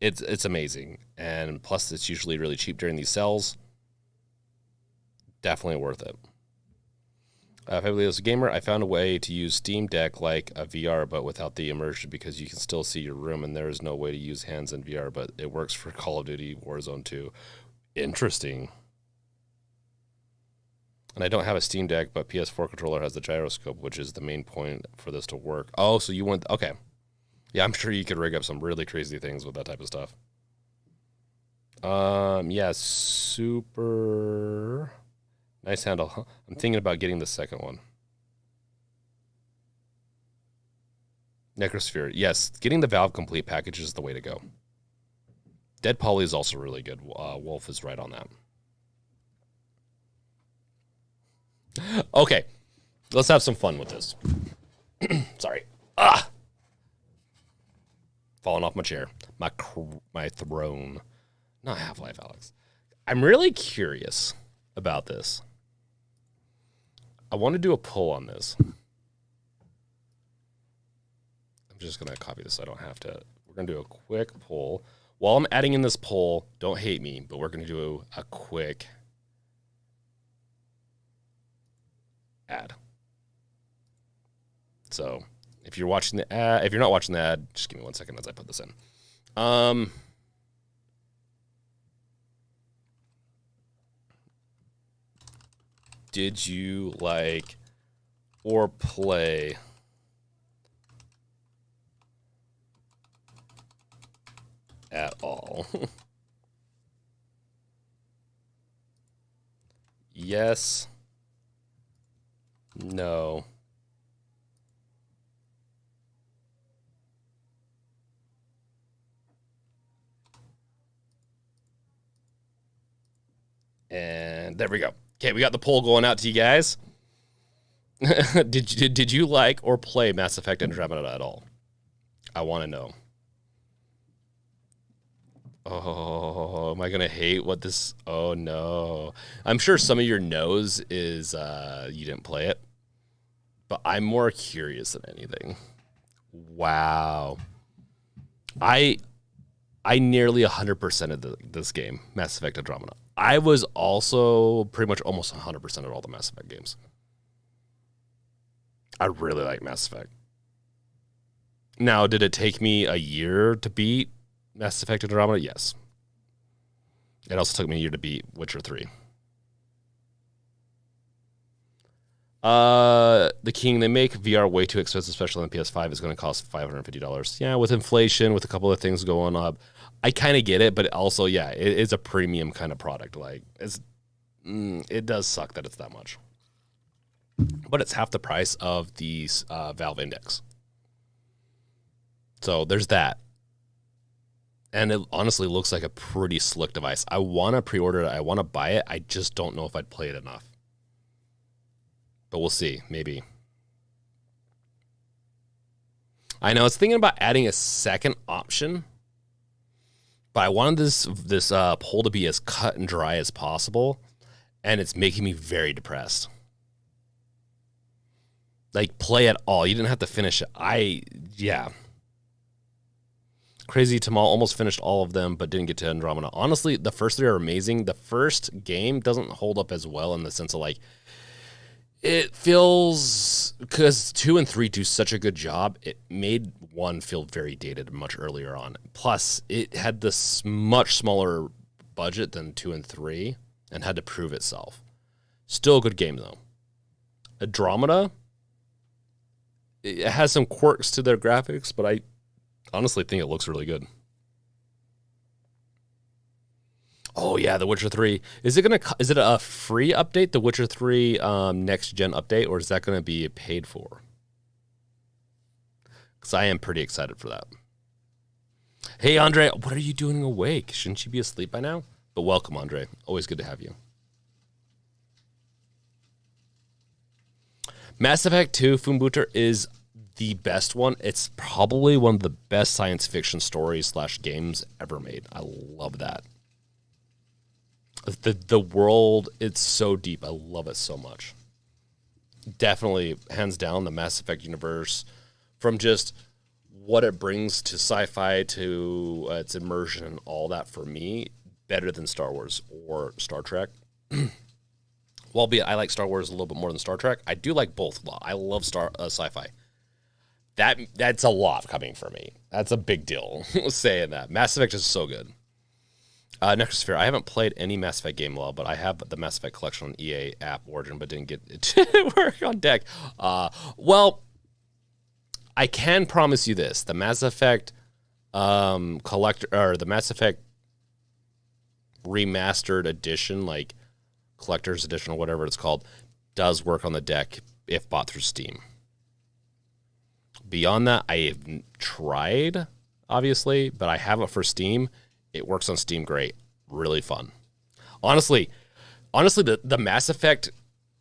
It's amazing. And plus, it's usually really cheap during these sales. Definitely worth it. If I believe as a gamer, I found a way to use Steam Deck like a VR, but without the immersion because you can still see your room, and there is no way to use hands in VR, but it works for Call of Duty Warzone 2. Interesting. And I don't have a Steam Deck, but PS4 controller has the gyroscope, which is the main point for this to work. Oh, so you want... Okay. Yeah, I'm sure you could rig up some really crazy things with that type of stuff. Yeah, super... Nice handle. I'm thinking about getting the second one. Necrosphere. Yes, getting the Valve Complete package is the way to go. Dead Poly is also really good. Wolf is right on that. Okay, let's have some fun with this. Sorry. Falling off my chair. My throne. Not Half-Life, Alex. I'm really curious about this. I want to do a poll on this. I'm just going to copy this so I don't have to. We're going to do a quick poll. While I'm adding in this poll, don't hate me, but we're going to do a quick ad. So if you're watching the ad, if you're not watching the ad, just give me 1 second as I put this in. Did you like or play at all? Yes. No. And there we go. Okay, we got the poll going out to you guys. Did you like or play Mass Effect Andromeda at all? I want to know. Oh, am I going to hate what this... Oh, no. I'm sure some of your no's is you didn't play it. But I'm more curious than anything. Wow. I nearly 100% of this game, Mass Effect Andromeda. I was also pretty much almost 100% of all the Mass Effect games. I really like Mass Effect. Now, did it take me a year to beat Mass Effect Andromeda? Yes. It also took me a year to beat Witcher 3. The King, they make VR way too expensive, especially on the PS5. It's going to cost $550. Yeah, with inflation, with a couple of things going up. I kind of get it, but also, yeah, it's a premium kind of product. Like, it does suck that it's that much. But it's half the price of the Valve Index. So there's that. And it honestly looks like a pretty slick device. I want to pre-order it. I want to buy it. I just don't know if I'd play it enough. But we'll see. Maybe. I know. I was thinking about adding a second option. But I wanted this poll to be as cut and dry as possible. And it's making me very depressed. Like, play at all. You didn't have to finish it. Yeah. Crazy Tamal almost finished all of them, but didn't get to Andromeda. Honestly, the first three are amazing. The first game doesn't hold up as well in the sense of, like, it feels, because 2 and 3 do such a good job, it made 1 feel very dated much earlier on. Plus, it had this much smaller budget than 2 and 3 and had to prove itself. Still a good game, though. Andromeda, it has some quirks to their graphics, but I honestly think it looks really good. Oh yeah, The Witcher 3. Is it a free update, The Witcher 3 next gen update, or is that going to be paid for? Because I am pretty excited for that. Hey Andre, what are you doing awake? Shouldn't you be asleep by now? But welcome, Andre. Always good to have you. Mass Effect 2 Fumbuter is the best one. It's probably one of the best science fiction stories / games ever made. I love that. The world, it's so deep. I love it so much. Definitely, hands down, the Mass Effect universe, from just what it brings to sci-fi to its immersion and all that, for me, better than Star Wars or Star Trek. Albeit I like Star Wars a little bit more than Star Trek. I do like both a lot. I love sci-fi. That's a lot coming for me. That's a big deal saying that. Mass Effect is so good. Necrosphere. I haven't played any Mass Effect game but I have the Mass Effect collection on EA app Origin, but didn't get it to work on deck. Well, I can promise you this: the Mass Effect collector, or the Mass Effect remastered edition, like collector's edition or whatever it's called, does work on the deck if bought through Steam. Beyond that, I have tried, obviously, but I have it for Steam. It works on Steam great. Really fun. Honestly, the Mass Effect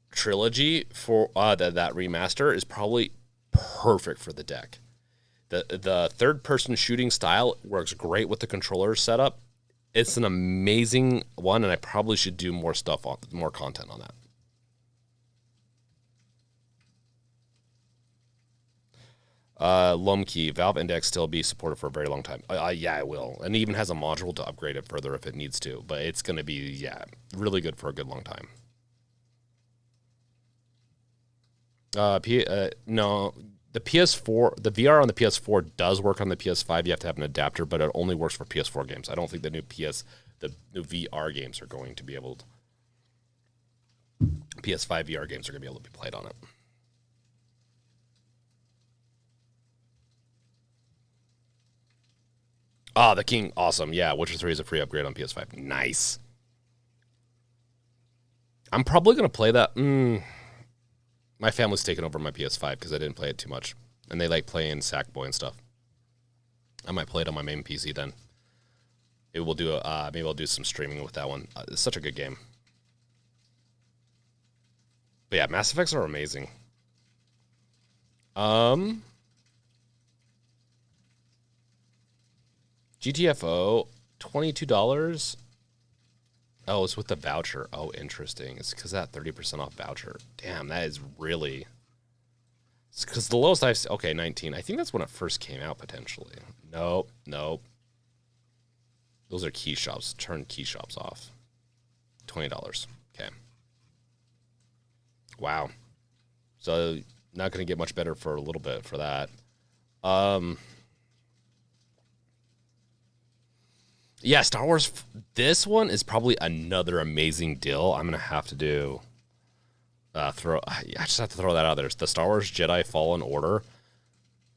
trilogy for that remaster is probably perfect for the deck. The third-person shooting style works great with the controller setup. It's an amazing one, and I probably should do more content on that. Lumkey, Valve Index still be supported for a very long time. Yeah, it will. And it even has a module to upgrade it further if it needs to. But it's going to be, really good for a good long time. No, the PS4, the VR on the PS4 does work on the PS5. You have to have an adapter, but it only works for PS4 games. I don't think the new VR games are going to be able to. PS5 VR games are going to be able to be played on it. The King, awesome. Yeah, Witcher 3 is a free upgrade on PS5. Nice. I'm probably going to play that. My family's taken over my PS5 because I didn't play it too much. And they like playing Sackboy and stuff. I might play it on my main PC then. Maybe I'll do some streaming with that one. It's such a good game. But yeah, Mass Effects are amazing. GTFO, $22. Oh, it's with the voucher. Oh, interesting. It's because that 30% off voucher. Damn, that is really... It's because the lowest I've... Okay, 19. I think that's when it first came out, potentially. Nope. Those are key shops. Turn key shops off. $20. Okay. Wow. So, not going to get much better for a little bit for that. Yeah, Star Wars, this one is probably another amazing deal. I'm going to have to do, I just have to throw that out there. The Star Wars Jedi Fallen Order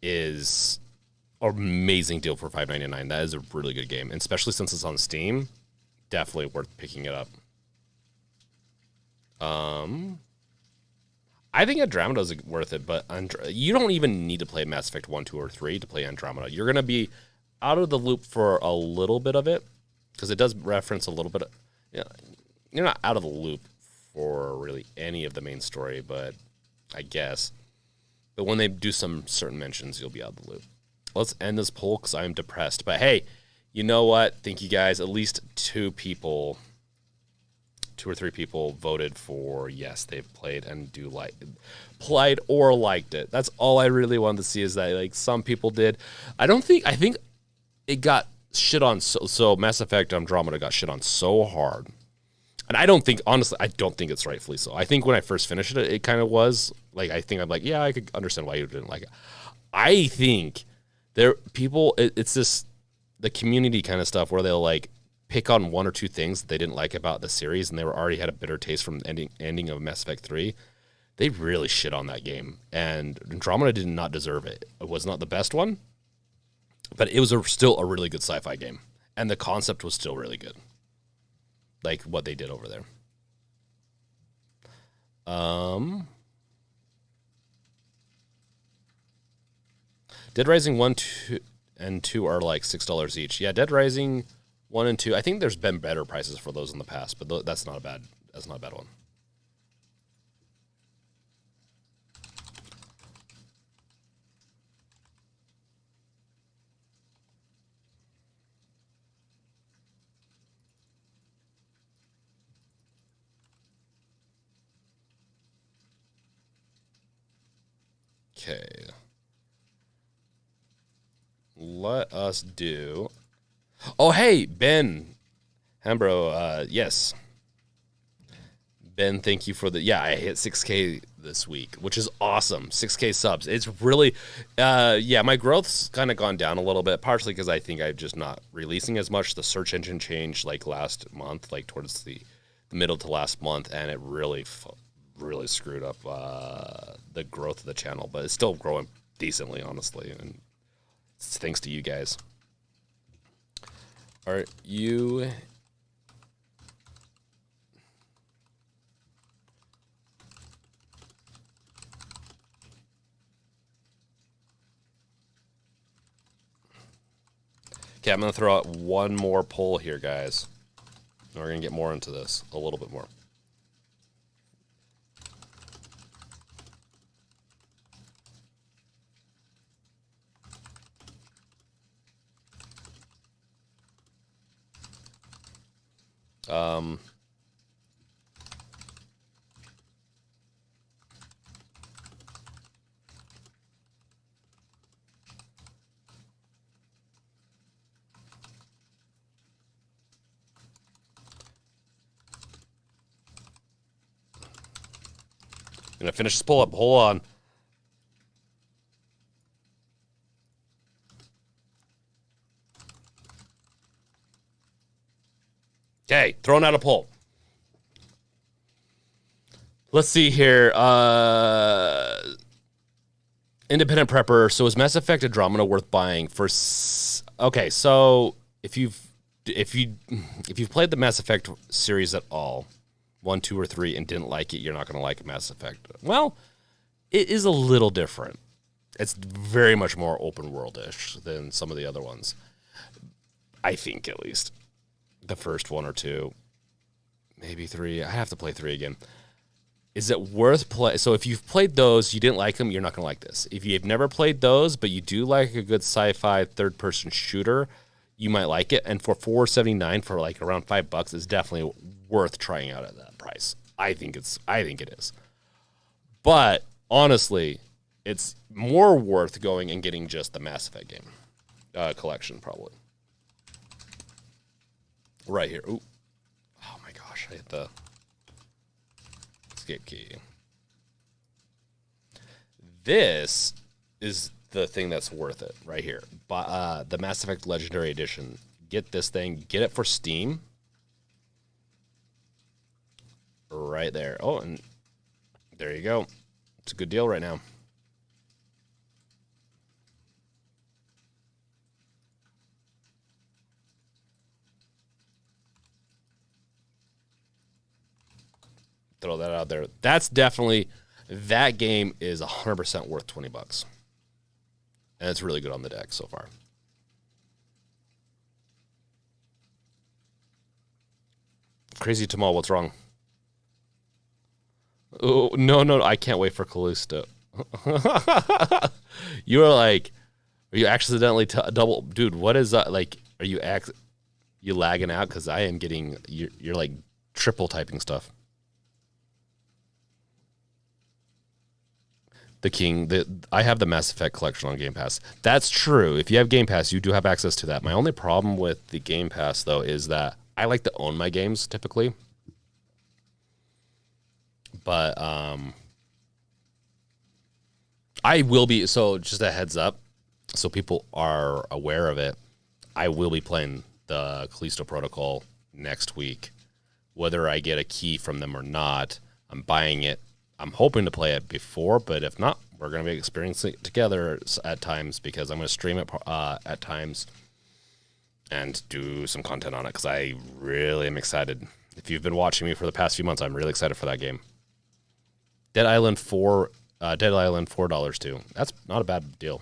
is an amazing deal for $5.99. That is a really good game, and especially since it's on Steam, definitely worth picking it up. I think Andromeda is worth it, but you don't even need to play Mass Effect 1, 2, or 3 to play Andromeda. You're going to be out of the loop for a little bit of it, because it does reference a little bit of, you're not out of the loop for really any of the main story, but I guess. But when they do some certain mentions, you'll be out of the loop. Let's end this poll because I'm depressed. But hey, you know what? Thank you guys. At least 2 or 3 people voted for yes, they've played and played or liked it. That's all I really wanted to see, is that like some people did. I think it got shit on so Mass Effect Andromeda got shit on so hard. And I don't think it's rightfully so. I think when I first finished it, it kind of was like, I'm like, yeah, I could understand why you didn't like it. I think it's this, the community kind of stuff where they'll like pick on 1 or 2 things that they didn't like about the series, and they already had a bitter taste from the ending of Mass Effect 3. They really shit on that game, and Andromeda did not deserve it. It was not the best one, but it was still a really good sci-fi game, and the concept was still really good, like what they did over there. Dead Rising 1, 2, and 2 are like $6 each. Yeah, Dead Rising 1 and 2. I think there's been better prices for those in the past, but that's not a bad one. Okay. Let us do... Oh, hey, Ben Hambro, yes. Ben, thank you for the, yeah, I hit 6K this week, which is awesome. 6K subs. It's really, yeah, my growth's kind of gone down a little bit, partially because I think I'm just not releasing as much. The search engine changed like last month, like towards the middle to last month, and it really, really screwed up the growth of the channel, but it's still growing decently, honestly, and it's thanks to you guys. Are you... Okay, I'm going to throw out one more poll here, guys. We're going to get more into this, a little bit more. I'm going to finish this pull up. Hold on. Okay, throwing out a poll. Let's see here. Independent prepper. So is Mass Effect Andromeda worth buying for? Okay, so if you've played the Mass Effect series at all, 1, 2, or 3, and didn't like it, you're not going to like Mass Effect. Well, it is a little different. It's very much more open world-ish than some of the other ones. I think, at least. The first 1 or 2. Maybe 3. I have to play 3 again. Is it worth play? So if you've played those, you didn't like them, you're not going to like this. If you've never played those, but you do like a good sci-fi third-person shooter, you might like it. And for $4.79 for like around $5, is definitely worth trying out at that price. I think it is. But honestly, it's more worth going and getting just the Mass Effect game collection, probably. Right here. Ooh. Oh my gosh, I hit the escape key. This is the thing that's worth it right here. The Mass Effect Legendary Edition. Get this thing. Get it for Steam. Right there. Oh, and there you go. It's a good deal right now. Throw that out there. That's definitely, that game is 100% worth $20. And it's really good on the deck so far. Crazy Tamal, what's wrong? Oh, no, I can't wait for Callisto. You were like, are you accidentally double? Dude, what is that? Like, are you lagging out? Because I am getting, you're like triple typing stuff. I have the Mass Effect collection on Game Pass. That's true. If you have Game Pass, you do have access to that. My only problem with the Game Pass, though, is that I like to own my games, typically. But I will be, so just a heads up, so people are aware of it, I will be playing the Callisto Protocol next week. Whether I get a key from them or not, I'm buying it. I'm hoping to play it before, but if not, we're going to be experiencing it together at times, because I'm going to stream it at times and do some content on it, because I really am excited. If you've been watching me for the past few months, I'm really excited for that game. Dead Island $4 too. That's not a bad deal.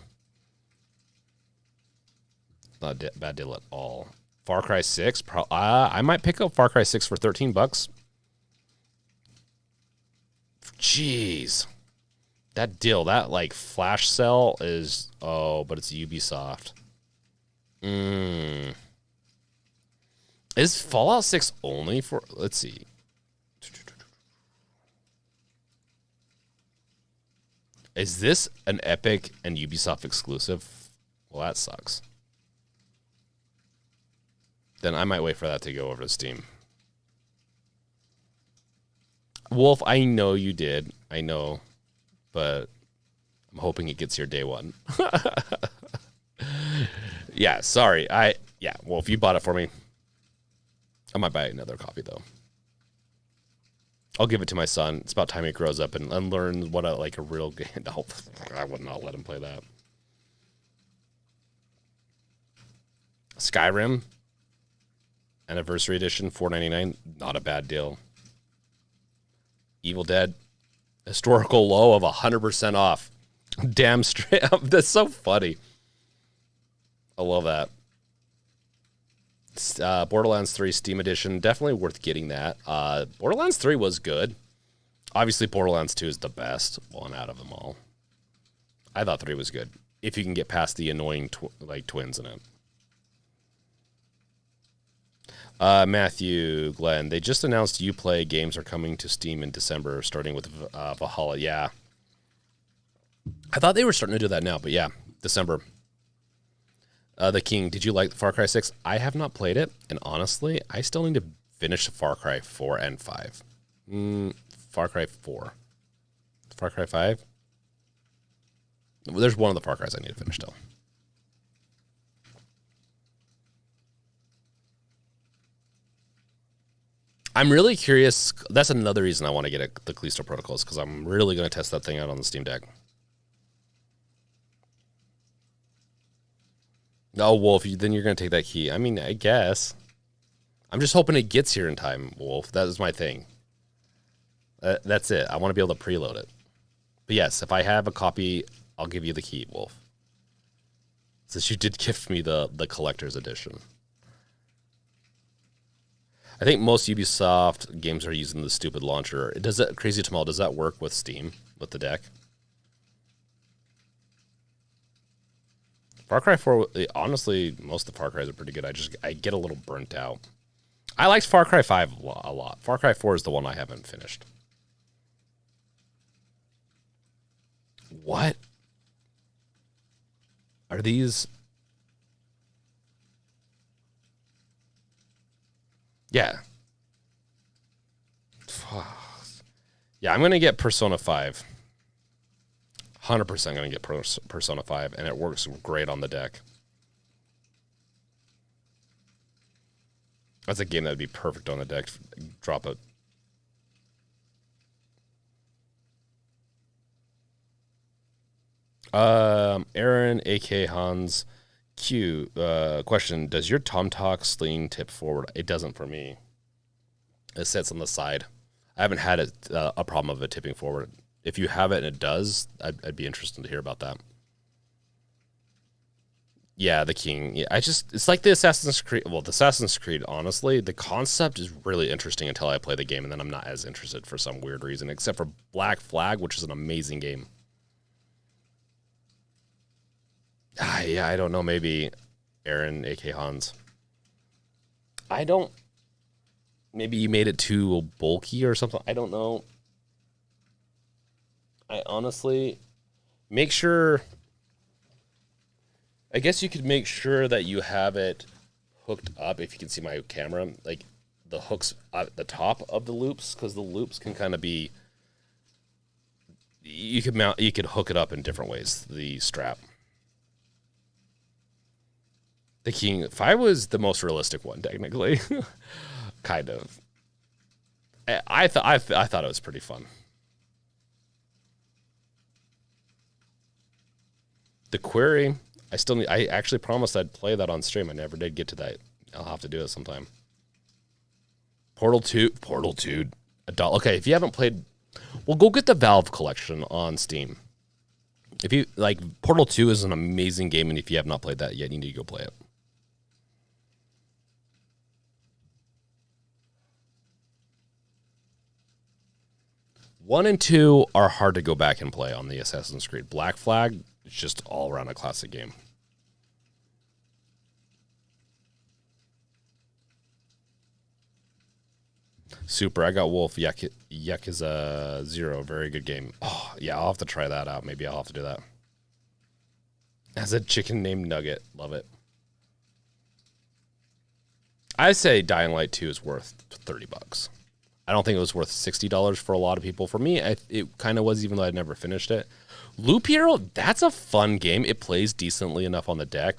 Not a bad deal at all. Far Cry 6, I might pick up Far Cry 6 for $13. Jeez. That deal, that like flash sale is, but it's Ubisoft. Is Fallout 6 only for, let's see. Is this an Epic and Ubisoft exclusive? Well, that sucks. Then I might wait for that to go over to Steam. Wolf, I know you did. I know. But I'm hoping it gets here day one. Yeah, sorry. Well, if you bought it for me, I might buy another copy, though. I'll give it to my son. It's about time he grows up and learns what a real game. No, I would not let him play that. Skyrim Anniversary Edition, $4.99. Not a bad deal. Evil Dead historical low of 100% off. Damn straight up. That's so funny. I love that. Borderlands 3 Steam Edition, definitely worth getting that. Borderlands 3 was good. Obviously, Borderlands 2 is the best one out of them all. I thought 3 was good, if you can get past the annoying twins in it. Matthew, Glenn, they just announced Uplay games are coming to Steam in December, starting with Valhalla. Yeah. I thought they were starting to do that now, but yeah, December. The King, did you like Far Cry 6? I have not played it, and honestly, I still need to finish Far Cry 4 and 5. Far Cry 4. Far Cry 5? Well, there's one of the Far Cries I need to finish still. I'm really curious. That's another reason I want to get the Callisto Protocols, because I'm really going to test that thing out on the Steam Deck. Oh, Wolf, then you're going to take that key. I mean, I guess. I'm just hoping it gets here in time, Wolf. That is my thing. That's it. I want to be able to preload it. But yes, if I have a copy, I'll give you the key, Wolf. Since you did gift me the collector's edition. I think most Ubisoft games are using the stupid launcher. Crazy Tamal, does that work with Steam, with the deck? Far Cry 4, honestly, most of the Far Cries are pretty good. I get a little burnt out. I liked Far Cry 5 a lot. Far Cry 4 is the one I haven't finished. What? Are these... Yeah. Yeah, I'm going to get Persona 5. 100% going to get Persona 5, and it works great on the deck. That's a game that would be perfect on the deck. Drop it. Aaron, A.K. Hans, Q, question, does your Tomtock sling tip forward? It doesn't for me. It sits on the side. I haven't had a problem of it tipping forward. If you have it and it does, I'd be interested to hear about that. Yeah, the King. Yeah, it's like the Assassin's Creed. Well, the Assassin's Creed, honestly, the concept is really interesting until I play the game, and then I'm not as interested for some weird reason, except for Black Flag, which is an amazing game. Yeah, I don't know. Maybe Aaron, A.K. Hans. Maybe you made it too bulky or something. I don't know. I honestly make sure. I guess you could make sure that you have it hooked up. If you can see my camera, like the hooks at the top of the loops, because the loops can kind of be. You could hook it up in different ways. The strap. The King 5 was the most realistic one, technically, kind of. I thought it was pretty fun. The Query, I actually promised I'd play that on stream. I never did get to that. I'll have to do it sometime. Portal 2, okay, if you haven't played, well, go get the Valve collection on Steam. If you like, Portal 2 is an amazing game, and if you have not played that yet, you need to go play it. One and 2 are hard to go back and play on the Assassin's Creed. Black Flag, it's just all around a classic game. Super, I got Wolf. Yakuza 0, very good game. Oh, yeah, I'll have to try that out. Maybe I'll have to do that. As a chicken named Nugget. Love it. I say Dying Light 2 is worth $30. I don't think it was worth $60 for a lot of people. For me, it kind of was, even though I'd never finished it. Loop Hero, that's a fun game. It plays decently enough on the deck.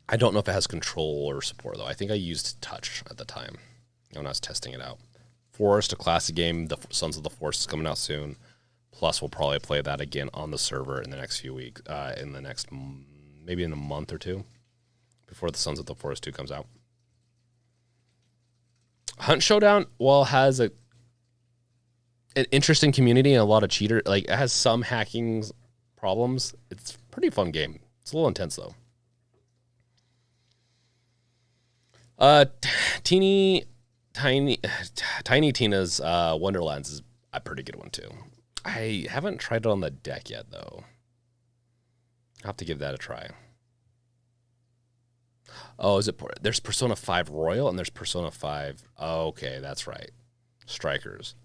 I don't know if it has control or support, though. I think I used touch at the time when I was testing it out. Forest, a classic game. The Sons of the Forest is coming out soon. Plus, we'll probably play that again on the server in the next few weeks, maybe in a month or two, before the Sons of the Forest 2 comes out. Hunt Showdown, well, has an interesting community and a lot of cheater. Like, it has some hacking problems. It's a pretty fun game. It's a little intense, though. Tiny Tina's Wonderlands is a pretty good one, too. I haven't tried it on the deck yet, though. I'll have to give that a try. Oh, is it? There's Persona 5 Royal and there's Persona 5. Oh, okay, that's right. Strikers.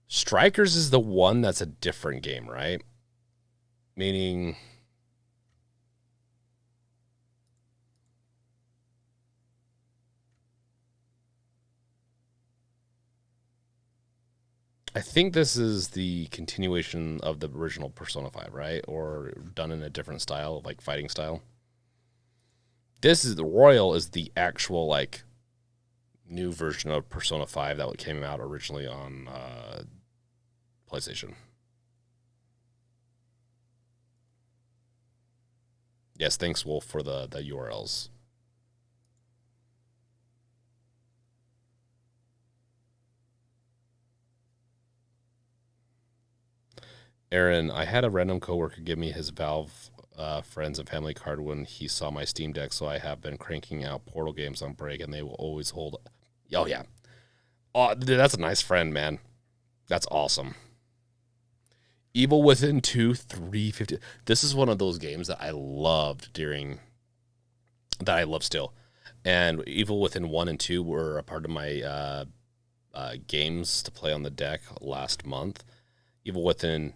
Strikers is the one that's a different game, right? Meaning... I think this is the continuation of the original Persona 5, right? Or done in a different style, like fighting style. This is the Royal is the actual like new version of Persona 5 that came out originally on PlayStation. Yes, thanks Wolf for the URLs. Aaron, I had a random coworker give me his Valve friends and family card when he saw my Steam Deck, so I have been cranking out Portal games on break, and they will always hold. Oh, yeah. Oh, dude, that's a nice friend, man. That's awesome. Evil Within 2, 350. This is one of those games that I loved that I love still. And Evil Within 1 and 2 were a part of my games to play on the deck last month. Evil Within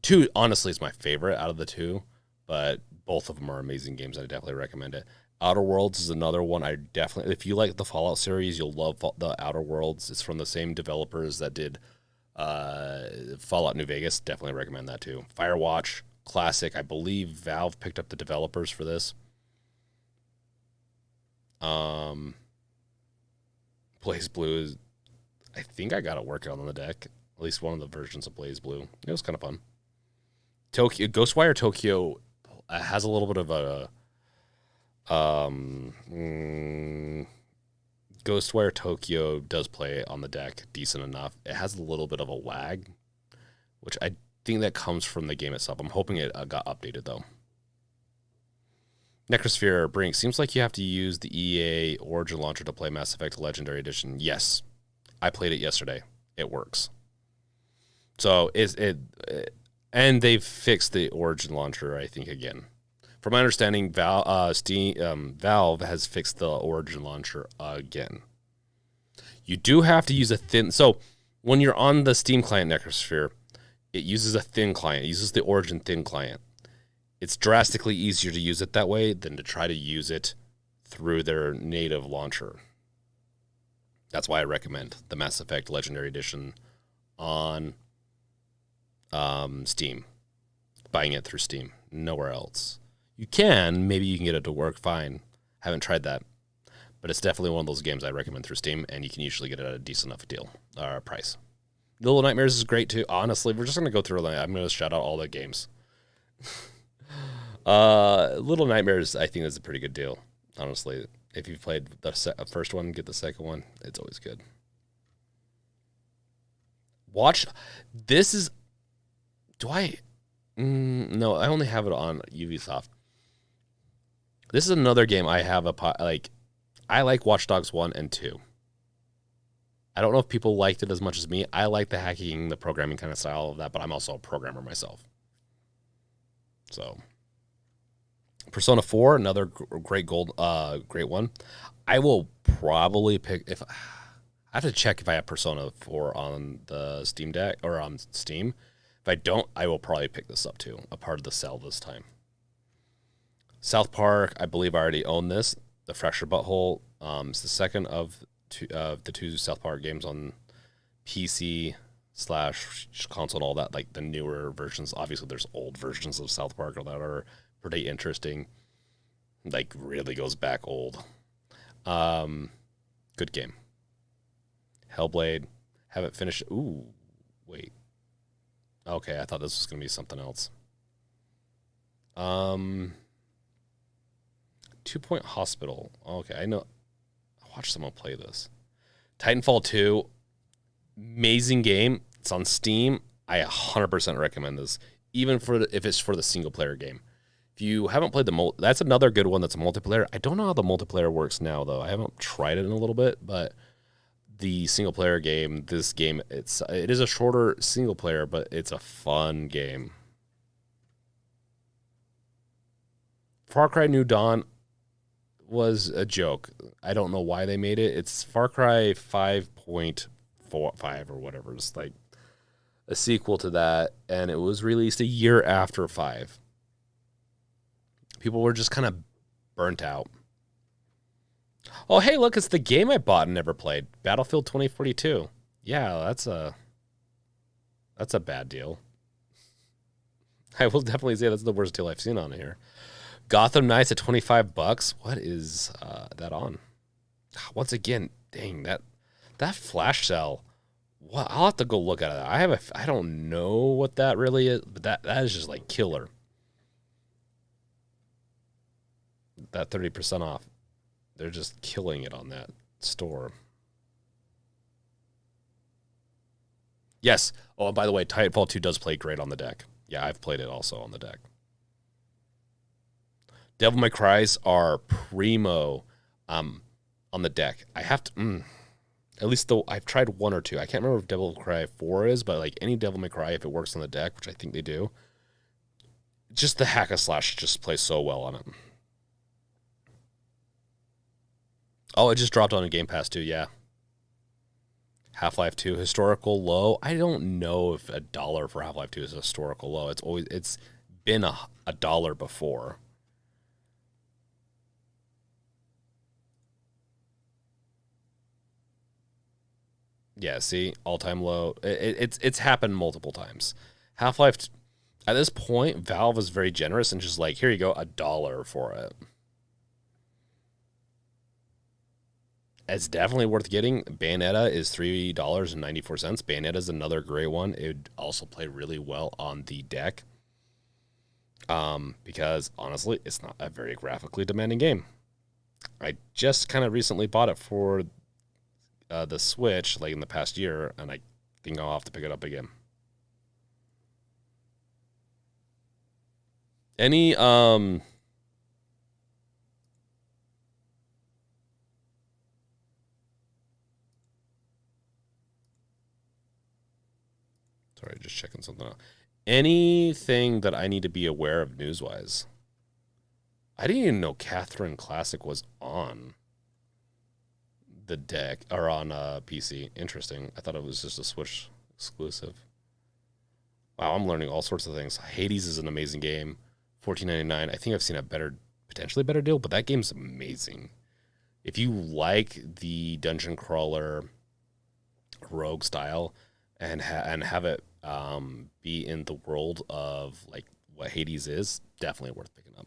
2, honestly, is my favorite out of the two, but both of them are amazing games. I definitely recommend it. Outer Worlds is another one. If you like the Fallout series, you'll love the Outer Worlds. It's from the same developers that did Fallout New Vegas. Definitely recommend that too. Firewatch, classic. I believe Valve picked up the developers for this. Blaze Blue is, I think I got it working on the deck. At least one of the versions of Blaze Blue. It was kind of fun. Ghostwire Tokyo has a little bit of a Ghostwire Tokyo does play on the deck decent enough. It has a little bit of a lag, which I think that comes from the game itself. I'm hoping it got updated though. Necrosphere Brink, seems like you have to use the EA Origin launcher to play Mass Effect Legendary Edition. Yes, I played it yesterday. It works. So and they've fixed the Origin launcher, I think, again. From my understanding, Valve has fixed the Origin launcher again. You do have to use a thin... So when you're on the Steam client Necrosphere, it uses a thin client. It uses the Origin thin client. It's drastically easier to use it that way than to try to use it through their native launcher. That's why I recommend the Mass Effect Legendary Edition on Steam. Buying it through Steam. Nowhere else. Maybe you can get it to work fine. Haven't tried that. But it's definitely one of those games I recommend through Steam, and you can usually get it at a decent enough deal or price. Little Nightmares is great too. Honestly, we're just going to go through I'm going to shout out all the games. Little Nightmares, I think, is a pretty good deal. Honestly, if you've played the first one, get the second one. It's always good. This is... No, I only have it on Ubisoft. This is another game I have I like Watch Dogs 1 and 2. I don't know if people liked it as much as me. I like the hacking, the programming kind of style of that, but I'm also a programmer myself. So, Persona 4, another great one. I will probably pick I have to check if I have Persona 4 on the Steam Deck or on Steam. If I don't, I will probably pick this up too. A part of the sale this time. South Park, I believe I already own this. The Fractured Butthole. It's the second of the two South Park games on PC slash console and all that, like the newer versions. Obviously, there's old versions of South Park that are pretty interesting. Like really goes back old. Good game. Hellblade. Haven't finished. Ooh, wait. Okay, I thought this was gonna be something else. 2 Point Hospital. Okay, I know. I watched someone play this. Titanfall 2. Amazing game. It's on Steam. I 100% recommend this, even if it's for the single player game. If you haven't played that's another good one that's a multiplayer. I don't know how the multiplayer works now, though. I haven't tried it in a little bit, but the single player game, this game, it is a shorter single player, but it's a fun game. Far Cry New Dawn was a joke. I don't know why they made it. It's Far Cry 5.45 or whatever. It's like a sequel to that, and it was released a year after 5. People were just kind of burnt out. Oh, hey, look, it's the game I bought and never played. Battlefield 2042. Yeah, that's a bad deal. I will definitely say that's the worst deal I've seen on here. Gotham Knights at $25. What is that on? Once again, dang, that flash sale. What? I'll have to go look at it. I don't know what that really is, but that is just like killer. That 30% off. They're just killing it on that store. Yes. Oh, and by the way, Titanfall 2 does play great on the deck. Yeah, I've played it also on the deck. Devil May Cry's are primo on the deck. I have to, at least though I've tried 1 or 2. I can't remember if Devil May Cry 4 is, but like any Devil May Cry, if it works on the deck, which I think they do, just the hack and slash just plays so well on it. Oh, it just dropped on a Game Pass too, yeah. Half-Life 2 historical low. I don't know if $1 for Half-Life 2 is a historical low. It's been a dollar before. Yeah, see, all-time low. It's happened multiple times. Half-Life, at this point, Valve is very generous and just like, here you go, $1 for it. It's definitely worth getting. Bayonetta is $3.94. Bayonetta is another great one. It would also play really well on the deck. Because honestly, it's not a very graphically demanding game. I just kind of recently bought it for the Switch, like in the past year, and I think I'll have to pick it up again. Any sorry, just checking something out. Anything that I need to be aware of news-wise? I didn't even know Catherine Classic was on the deck or on PC. Interesting. I thought it was just a Switch exclusive. Wow, I'm learning all sorts of things. Hades is an amazing game. $14.99. I think I've seen a potentially better deal, but that game's amazing. If you like the dungeon crawler rogue style and have it be in the world of like what Hades is, definitely worth picking up.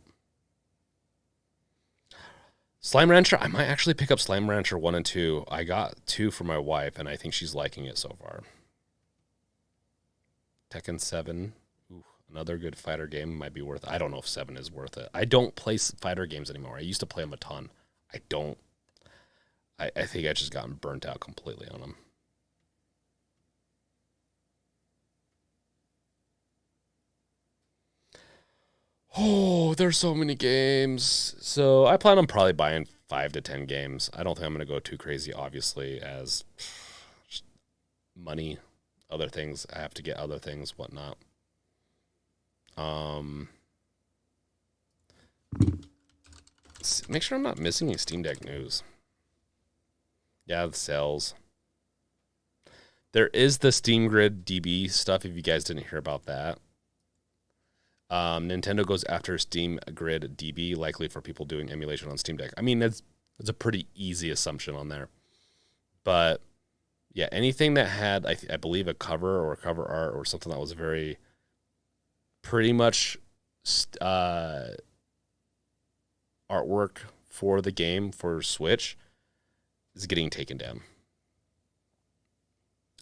Slime Rancher, I might actually pick up Slime Rancher 1 and 2. I got 2 for my wife, and I think she's liking it so far. Tekken 7, another good fighter game, might be worth it. I don't know if 7 is worth it. I don't play fighter games anymore. I used to play them a ton. I think I just gotten burnt out completely on them. Oh, there's so many games. So I plan on probably buying 5 to 10 games. I don't think I'm going to go too crazy, obviously, as money, other things. I have to get other things, whatnot. Make sure I'm not missing any Steam Deck news. Yeah, the sales. There is the Steam Grid DB stuff, if you guys didn't hear about that. Nintendo goes after Steam Grid DB, likely for people doing emulation on Steam Deck. I mean, that's a pretty easy assumption on there. But yeah, anything that had, I believe, a cover or a cover art or something that was very pretty much artwork for the game for Switch is getting taken down.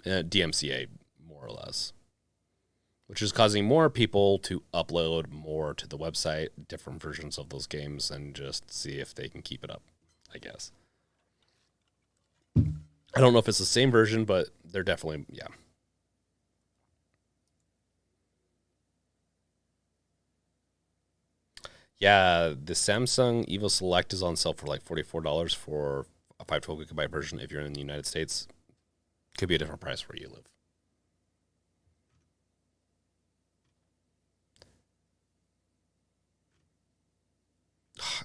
DMCA, more or less, which is causing more people to upload more to the website, different versions of those games, and just see if they can keep it up, I guess. I don't know if it's the same version, but they're definitely, yeah. Yeah, the Samsung Evo Select is on sale for like $44 for a 512 gigabyte version if you're in the United States. Could be a different price where you live.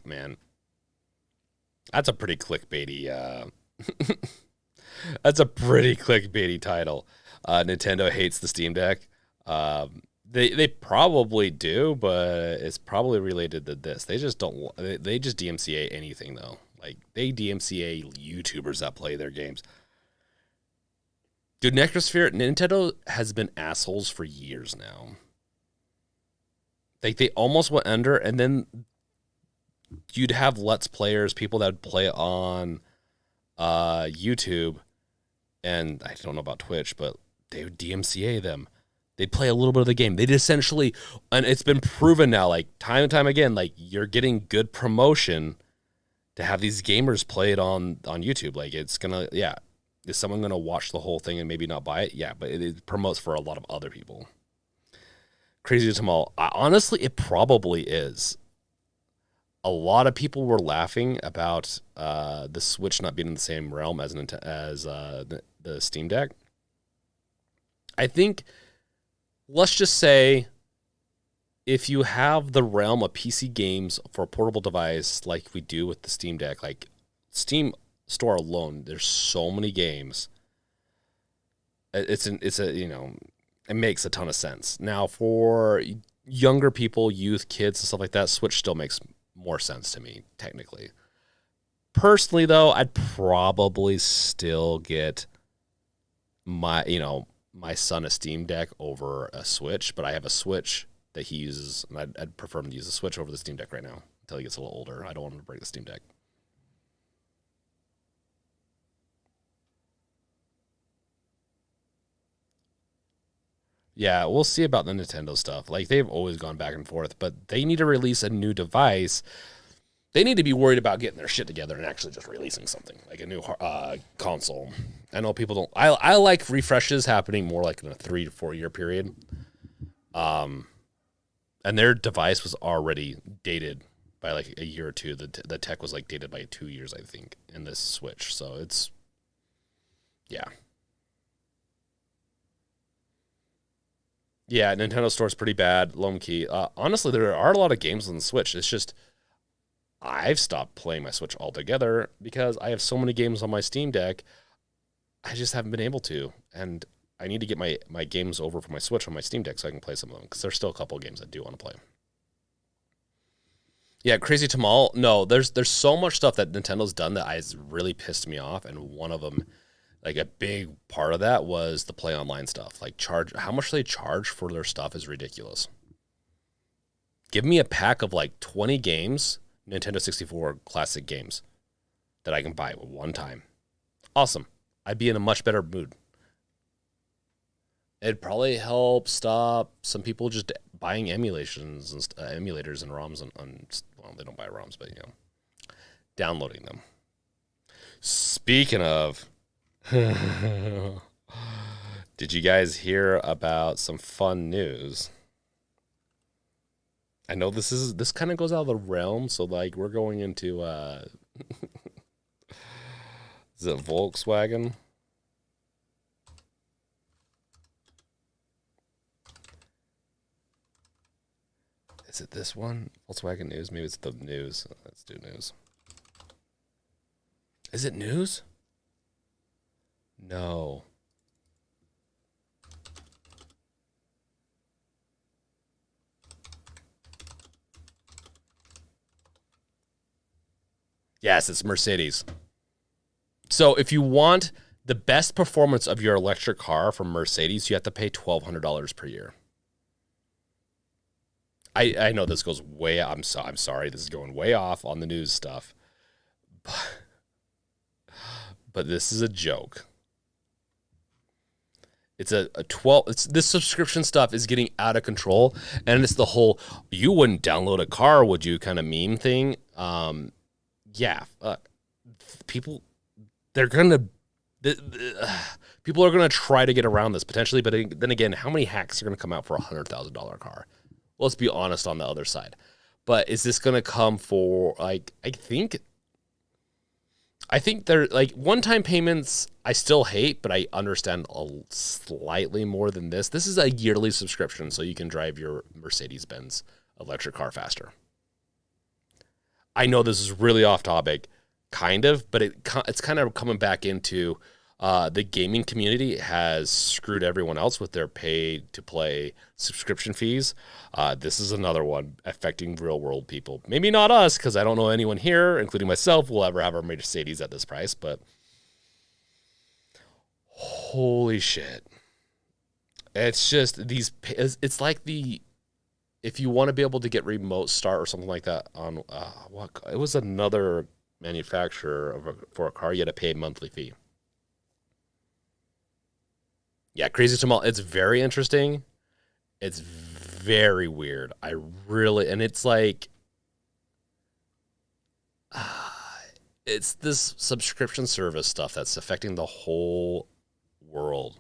Man, that's a pretty clickbaity. That's a pretty clickbaity title. Nintendo hates the Steam Deck. They probably do, but it's probably related to this. They just don't. They just DMCA anything though. Like they DMCA YouTubers that play their games. Dude, Necrosphere, Nintendo has been assholes for years now. Like they almost went under, and then you'd have Let's Players, people that would play on YouTube, and I don't know about Twitch, but they would DMCA them. They'd play a little bit of the game. They'd essentially, and it's been proven now, like time and time again, like you're getting good promotion to have these gamers play it on YouTube. Like it's gonna, yeah. Is someone gonna watch the whole thing and maybe not buy it? Yeah, but it promotes for a lot of other people. Crazy Tamal. Honestly, it probably is. A lot of people were laughing about the Switch not being in the same realm as the Steam Deck. I think, let's just say, if you have the realm of PC games for a portable device like we do with the Steam Deck, like Steam Store alone, there's so many games. It makes a ton of sense. Now, for younger people, youth, kids, and stuff like that, Switch still makes more sense to me, technically. Personally, though, I'd probably still get my son a Steam Deck over a Switch, but I have a Switch that he uses, and I'd prefer him to use the Switch over the Steam Deck right now until he gets a little older. I don't want him to break the Steam Deck. Yeah, we'll see about the Nintendo stuff. Like, they've always gone back and forth, but they need to release a new device. They need to be worried about getting their shit together and actually just releasing something, like a new console. I know people don't... I like refreshes happening more like in a 3 to 4 year period. And their device was already dated by like a year or two. The tech was like dated by 2 years, I think, in this Switch. So it's... Yeah. Yeah, Nintendo Store's pretty bad, low key. Honestly, there are a lot of games on the Switch. It's just I've stopped playing my Switch altogether because I have so many games on my Steam Deck. I just haven't been able to, and I need to get my games over for my Switch on my Steam Deck so I can play some of them because there's still a couple of games I do want to play. Yeah, Crazy Tamal. No, there's so much stuff that Nintendo's done that has really pissed me off, and one of them, like a big part of that, was the play online stuff. Like how much they charge for their stuff is ridiculous. Give me a pack of like 20 games, Nintendo 64 classic games, that I can buy at one time. Awesome. I'd be in a much better mood. It'd probably help stop some people just buying emulations and emulators and ROMs on well, they don't buy ROMs, but downloading them. Speaking of, did you guys hear about some fun news? I know this kind of goes out of the realm, so like we're going into is it Volkswagen? Is it this one? Volkswagen News? Maybe it's the news. Let's do news. Is it news? No. Yes, it's Mercedes. So if you want The best performance of your electric car from Mercedes, you have to pay $1,200 per year. I know this goes way. I'm sorry. This is going way off on the news stuff, but this is a joke. It's a 12. This subscription stuff is getting out of control, and it's the whole "you wouldn't download a car, would you?" kind of meme thing. Yeah, people, they're gonna. People are gonna try to get around this potentially, but then again, how many hacks are gonna come out for $100,000 car? Let's be honest on the other side. But is this gonna come for like? I think they're like one-time payments. I still hate, but I understand slightly more than this. This is a yearly subscription, so you can drive your Mercedes-Benz electric car faster. I know this is really off topic, kind of, but it's kind of coming back into the gaming community has screwed everyone else with their pay-to-play subscription fees. This is another one affecting real-world people. Maybe not us, because I don't know anyone here, including myself, will ever have a Mercedes at this price, but holy shit. It's just it's like if you want to be able to get remote start or something like that on, it was another manufacturer for a car, you had to pay a monthly fee. Yeah, Crazy Tamal. It's very interesting. It's very weird. And it's like, it's this subscription service stuff that's affecting the whole world.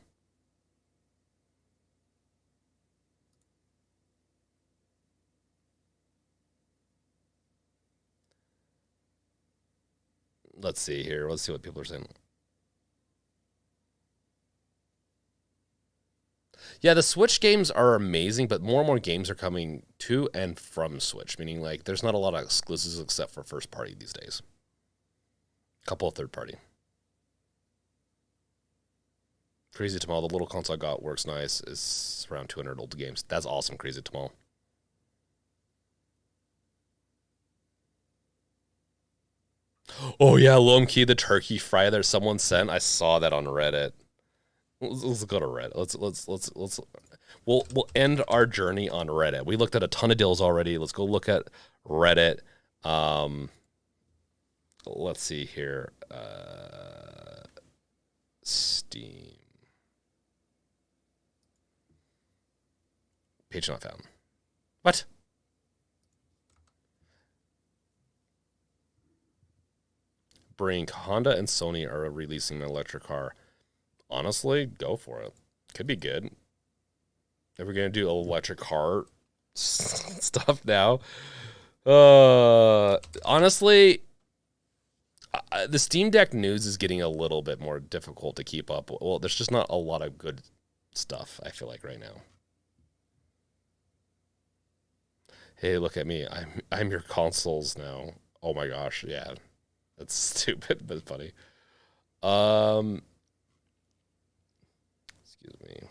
Let's see here. Let's see what people are saying. Yeah, the Switch games are amazing, but more and more games are coming to and from Switch, meaning like there's not a lot of exclusives except for first party these days. A couple of third party. Crazy Tamal, the little console I got works nice. It's around 200 old games. That's awesome, Crazy Tamal. Oh yeah, Lom Key, the turkey fry that someone sent. I saw that on Reddit. Let's go to Reddit. Let's we'll end our journey on Reddit. We looked at a ton of deals already. Let's go look at Reddit. Let's see here. Steam. Page not found. What? Brink, Honda and Sony are releasing an electric car. Honestly, go for it. Could be good. If we're going to do electric car stuff now. Honestly, the Steam Deck news is getting a little bit more difficult to keep up. Well, there's just not a lot of good stuff, I feel like, right now. Hey, look at me. I'm your consoles now. Oh my gosh, yeah. That's stupid, but funny. Excuse me.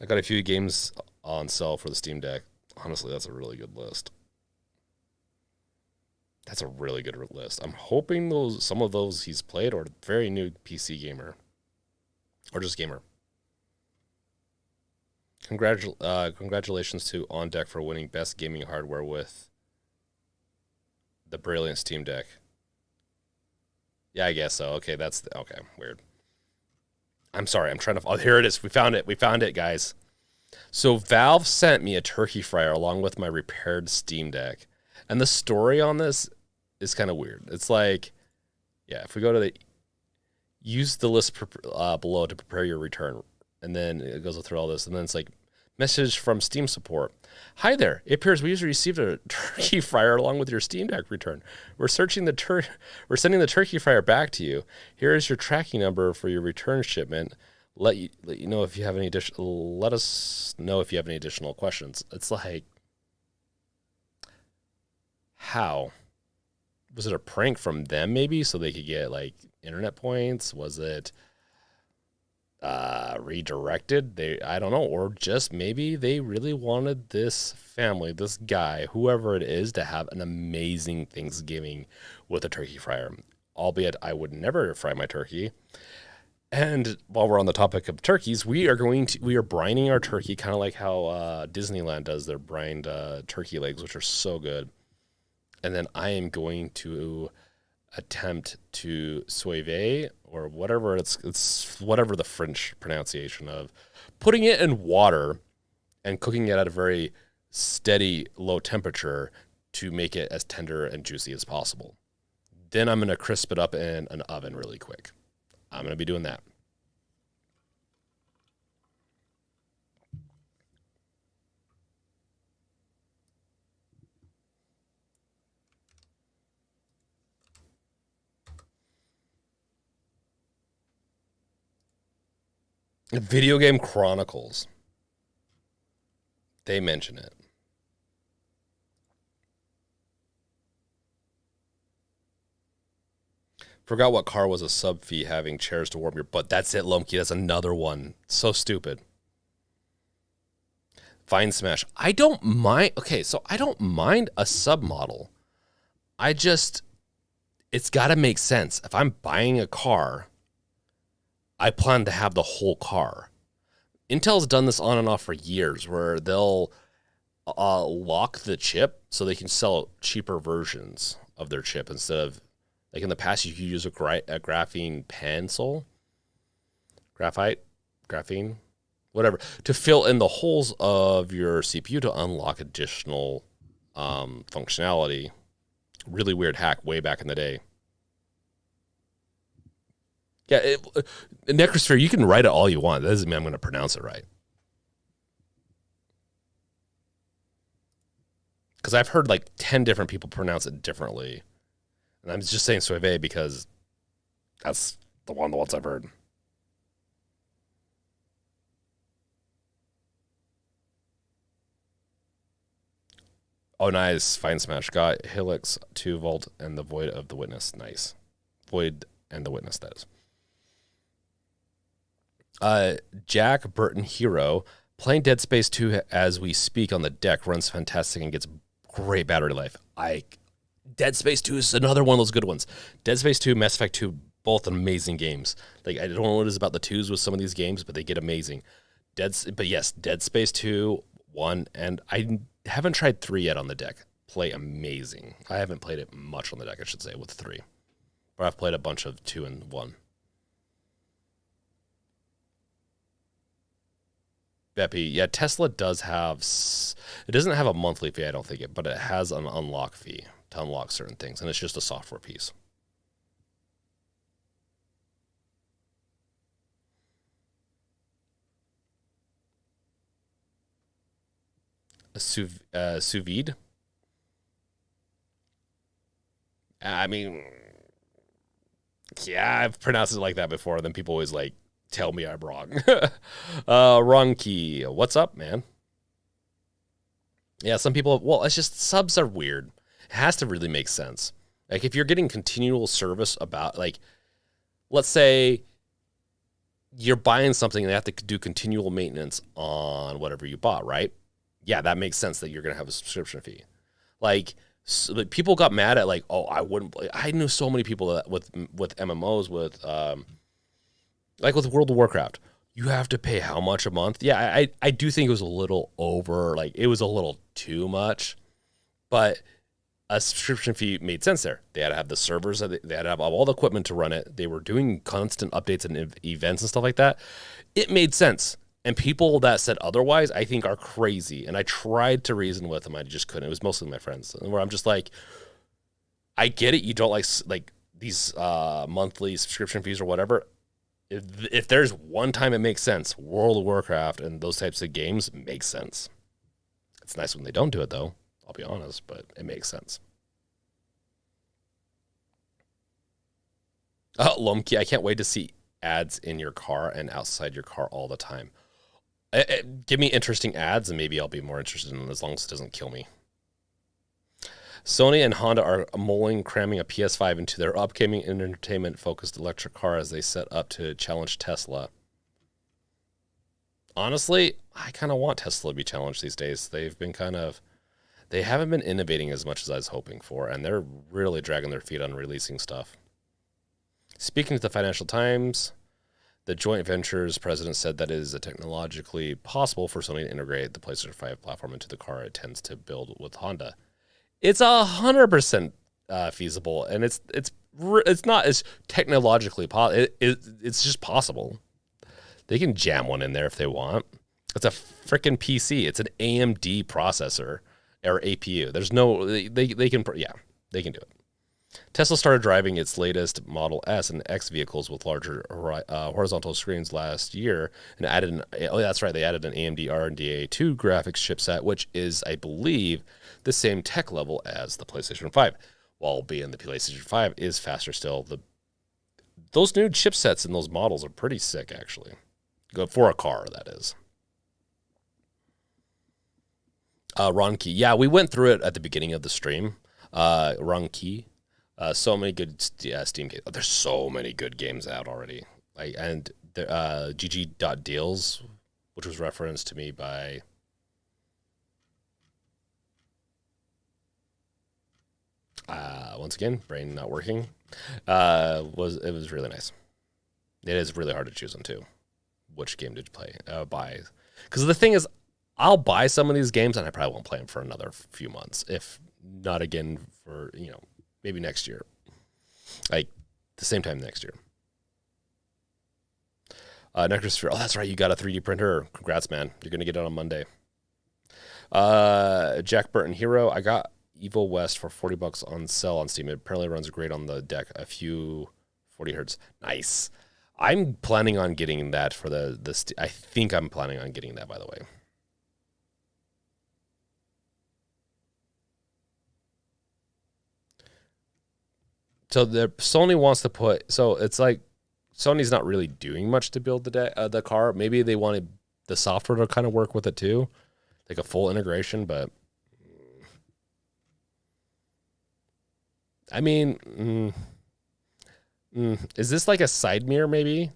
I got a few games on sale for the Steam Deck. Honestly, that's a really good list. That's a really good list. I'm hoping some of those he's played or very new PC gamer. Or just gamer. Congratulations to On Deck for winning best gaming hardware with the brilliant Steam Deck. Yeah, I guess so. Okay, okay, weird. I'm sorry. I'm trying to. Oh, here it is. We found it. We found it, guys. So Valve sent me a turkey fryer along with my repaired Steam Deck, and the story on this is kind of weird. It's like, yeah, if we go to use the list below to prepare your return, and then it goes through all this, and then it's like message from Steam support. Hi there. It appears we usually received a turkey fryer along with your Steam Deck return. We're sending the turkey fryer back to you. Here is your tracking number for your return shipment. Let you know if you have any additional. Let us know if you have any additional questions. It's like, how was it a prank from them? Maybe so they could get like internet points. Was it redirected? I don't know, or just maybe they really wanted this family, this guy, whoever it is, to have an amazing Thanksgiving with a turkey fryer. albeit I would never fry my turkey. And while we're on the topic of turkeys, we are brining our turkey, kind of like how Disneyland does their brined turkey legs, which are so good. And then I am going to attempt to soive, or whatever it's whatever the French pronunciation of, putting it in water and cooking it at a very steady low temperature to make it as tender and juicy as possible. Then I'm going to crisp it up in an oven really quick. I'm going to be doing that. Video Game Chronicles. They mention it. Forgot what car was a sub fee having chairs to warm your butt. That's it, Lomke. That's another one. So stupid. Fine Smash. I don't mind. Okay, so I don't mind a sub model. It's got to make sense. If I'm buying a car, I plan to have the whole car. Intel's done this on and off for years, where they'll lock the chip so they can sell cheaper versions of their chip instead of, like in the past, you could use a graphene pencil, graphene, whatever, to fill in the holes of your CPU to unlock additional functionality. Really weird hack way back in the day. Yeah, Necrosphere, you can write it all you want. That doesn't mean I'm going to pronounce it right. Because I've heard like 10 different people pronounce it differently. And I'm just saying Soive because that's the ones I've heard. Oh, nice. Fine Smash. Got Helix 2 Volt and the Void of the Witness. Nice. Void and the Witness, that is. Jack Burton Hero. Playing Dead Space 2 as we speak on the deck, runs fantastic and gets great battery life. Dead Space 2 is another one of those good ones. Dead Space 2, Mass Effect 2, both amazing games. Like, I don't know what it is about the twos with some of these games, but they get amazing. But yes, Dead Space 2, 1, and I haven't tried 3 yet on the deck. Play amazing. I haven't played it much on the deck, I should say, with 3. But I've played a bunch of 2 and 1. Beppy, yeah, Tesla does have, it doesn't have a monthly fee, I don't think, but it has an unlock fee to unlock certain things, and it's just a software piece. A sous vide? I mean, yeah, I've pronounced it like that before, and then people always like tell me I'm wrong. Wrong key. What's up, man? Yeah, some people, well, it's just subs are weird. It has to really make sense. Like, if you're getting continual service about, like, let's say you're buying something and they have to do continual maintenance on whatever you bought, right? Yeah, that makes sense that you're going to have a subscription fee. Like people got mad at, like, oh, I wouldn't play. I knew so many people that with MMOs, like with World of Warcraft, you have to pay how much a month? Yeah, I do think it was a little over, like, it was a little too much, but a subscription fee made sense there. They had to have the servers, they had to have all the equipment to run it. They were doing constant updates and events and stuff like that. It made sense. And people that said otherwise, I think, are crazy. And I tried to reason with them. I just couldn't. It was mostly my friends. And where I'm just like, I get it. You don't like these monthly subscription fees or whatever. If there's one time it makes sense, World of Warcraft and those types of games make sense. It's nice when they don't do it, though. I'll be honest, but it makes sense. Lomki, I can't wait to see ads in your car and outside your car all the time. Give me interesting ads, and maybe I'll be more interested in them, as long as it doesn't kill me. Sony and Honda are mulling cramming a PS5 into their upcoming entertainment-focused electric car as they set up to challenge Tesla. Honestly, I kind of want Tesla to be challenged these days. They haven't been innovating as much as I was hoping for, and they're really dragging their feet on releasing stuff. Speaking to the Financial Times, the joint venture's president said that it is technologically possible for Sony to integrate the PlayStation 5 platform into the car it tends to build with Honda. It's 100% feasible, and it's not as technologically possible. It's just possible. They can jam one in there if they want. It's a freaking PC. It's an AMD processor or APU. There's no they can they can do it. Tesla started driving its latest Model S and X vehicles with larger horizontal screens last year, and added that's right, they added an AMD RDNA2 graphics chipset, which is, I believe, the same tech level as the PlayStation 5. While being the PlayStation 5 is faster still, those new chipsets in those models are pretty sick, actually. Good for a car, that is. Ron Key. Yeah, we went through it at the beginning of the stream. Ron Key. So many good Steam games. There's so many good games out already. And GG.deals, which was referenced to me by once again, brain not working. It was really nice. It is really hard to choose them too. Which game did you buy? Because the thing is, I'll buy some of these games and I probably won't play them for another few months, if not again for maybe next year, like the same time next year. Necrosphere. Oh, that's right. You got a 3D printer. Congrats, man. You're gonna get it on Monday. Jack Burton Hero. I got Evil West for $40 on sale on Steam. It apparently runs great on the deck. A few 40 hertz. Nice. I'm planning on getting that for I think I'm planning on getting that, by the way. So Sony wants to put. So it's like Sony's not really doing much to build the car. Maybe they wanted the software to kind of work with it too, like a full integration. But I mean, is this like a side mirror? Maybe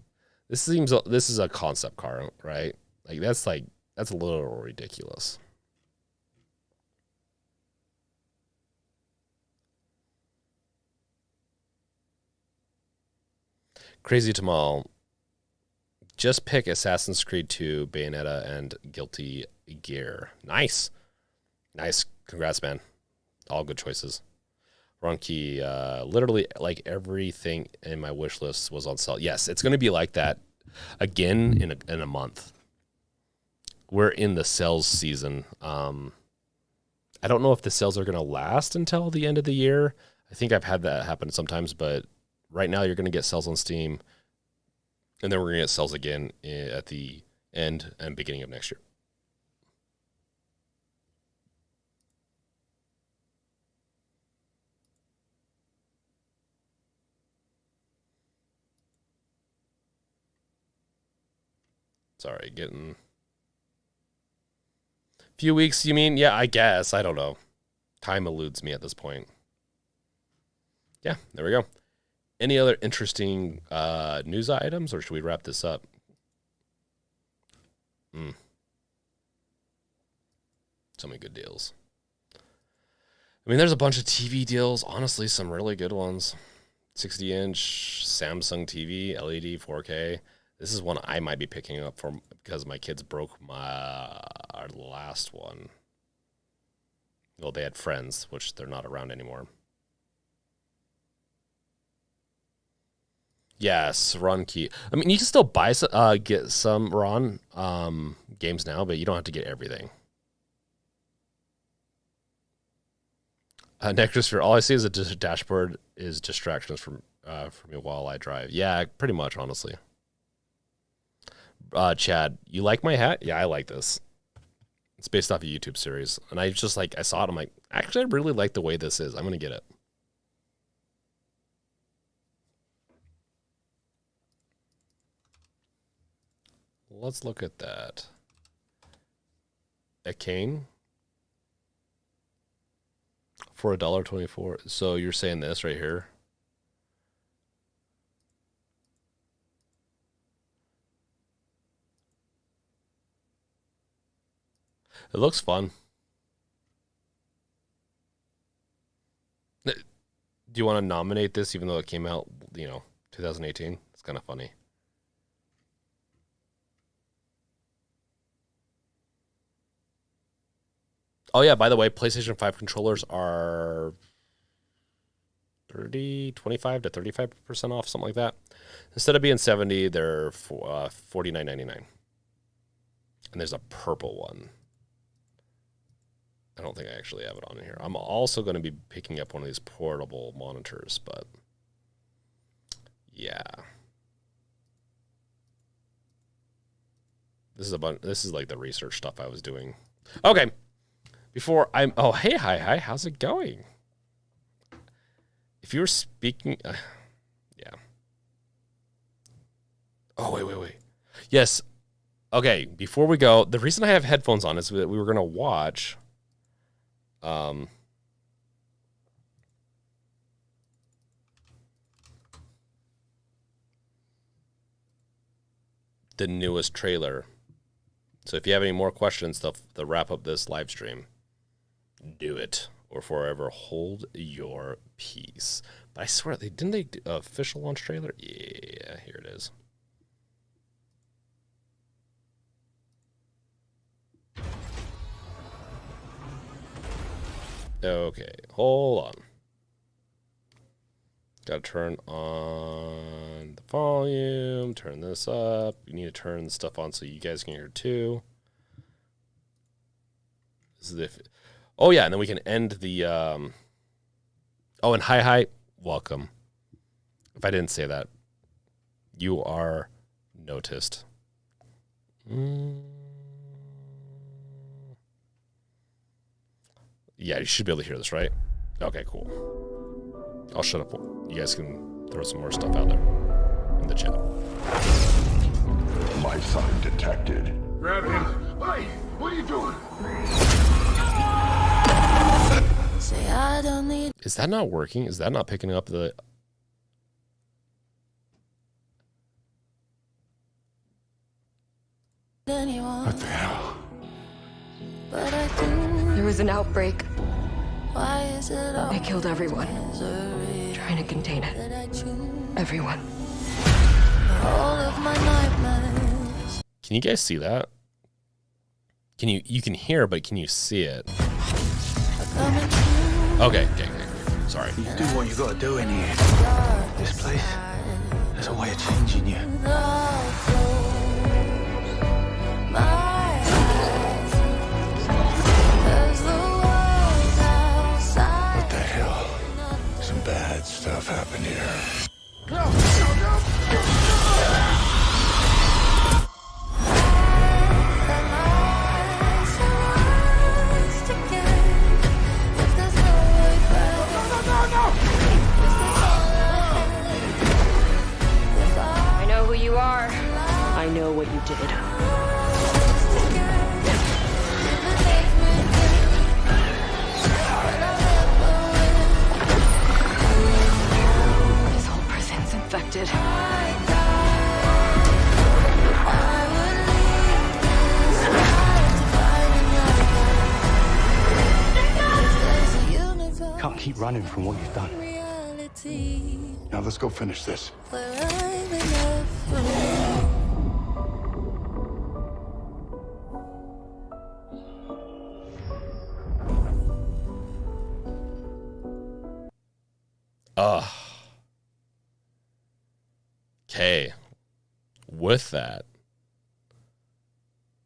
this is a concept car, right? That's a little ridiculous. Crazy Tamal. Just pick Assassin's Creed 2, Bayonetta, and Guilty Gear. Nice. Congrats, man. All good choices. Ronki, literally like everything in my wish list was on sale. Yes, it's going to be like that again in a month. We're in the sales season. I don't know if the sales are going to last until the end of the year. I think I've had that happen sometimes, but right now you're going to get sales on Steam, and then we're going to get sales again at the end and beginning of next year. Sorry, getting few weeks, you mean? Yeah, I guess. I don't know. Time eludes me at this point. Yeah, there we go. Any other interesting news items, or should we wrap this up? So many good deals. I mean, there's a bunch of TV deals. Honestly, some really good ones. 60-inch Samsung TV, LED, 4K. This is one I might be picking up for because my kids broke our last one. Well, they had friends, which they're not around anymore. Yes, Ron Key. I mean, you can still get some Ron games now, but you don't have to get everything. Necrosphere. All I see is a dashboard is distractions from me while I drive. Yeah, pretty much, honestly. Chad, you like my hat? Yeah, I like this. It's based off a YouTube series, and I saw it. I'm like, actually, I really like the way this is. I'm gonna get it. Let's look at that. A cane for $1.24. So you're saying this right here? It looks fun. Do you want to nominate this, even though it came out, 2018. It's kind of funny. Oh yeah, by the way, PlayStation 5 controllers are 25 to 35% off, something like that. Instead of being 70, they're $49.99. And there's a purple one. I don't think I actually have it on here. I'm also going to be picking up one of these portable monitors, but yeah. This is like the research stuff I was doing. Okay. Before I'm hey, hi, how's it going? If you're speaking yeah. Oh, wait. Yes. Okay, before we go, the reason I have headphones on is that we were going to watch the newest trailer. So if you have any more questions to wrap up this live stream, do it or forever hold your peace. But I swear, didn't they do official launch trailer? Yeah, here it is. Okay, hold on. Gotta turn on the volume, turn this up. You need to turn the stuff on so you guys can hear too. This is if, oh yeah, and then we can end the, oh, and hi, welcome. If I didn't say that, you are noticed. Yeah, you should be able to hear this, right? Okay, cool. I'll shut up. You guys can throw some more stuff out there in the chat. Life sign detected. Grab him. Hey, what are you doing? Say I don't need. Is that not working? Is that not picking up the... Anyone, What the hell? but I do. There was an outbreak. Why is it all I killed everyone, misery trying to contain it. that I choose? Everyone. All of my nightmares. Can you guys see that? You can hear, but can you see it? Coming true. Okay. Sorry. You do what you gotta do in here. This place has a way of changing you. I'll close my eyes as the world outside. What the hell? Some bad stuff happened here. I know who you are. I know what you did. This whole prison's infected. Can't keep running from what you've done. Now let's go finish this. Okay. With that,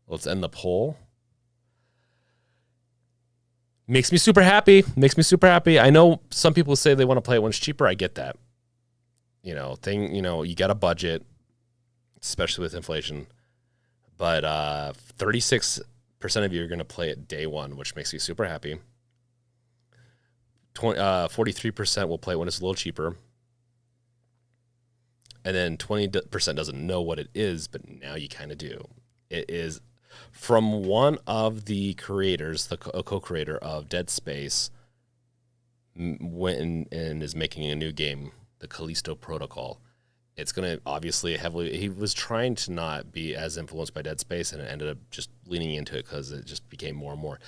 let's end the poll. Makes me super happy. I know some people say they want to play it when it's cheaper. I get that. You got a budget, especially with inflation. But 36% of you are going to play it day one, which makes me super happy. 43% will play it when it's a little cheaper. And then 20% doesn't know what it is, but now you kind of do. It is from one of the creators, the co-creator of Dead Space, went and is making a new game, the Callisto Protocol. It's going to obviously he was trying to not be as influenced by Dead Space, and it ended up just leaning into it because it just became more and more.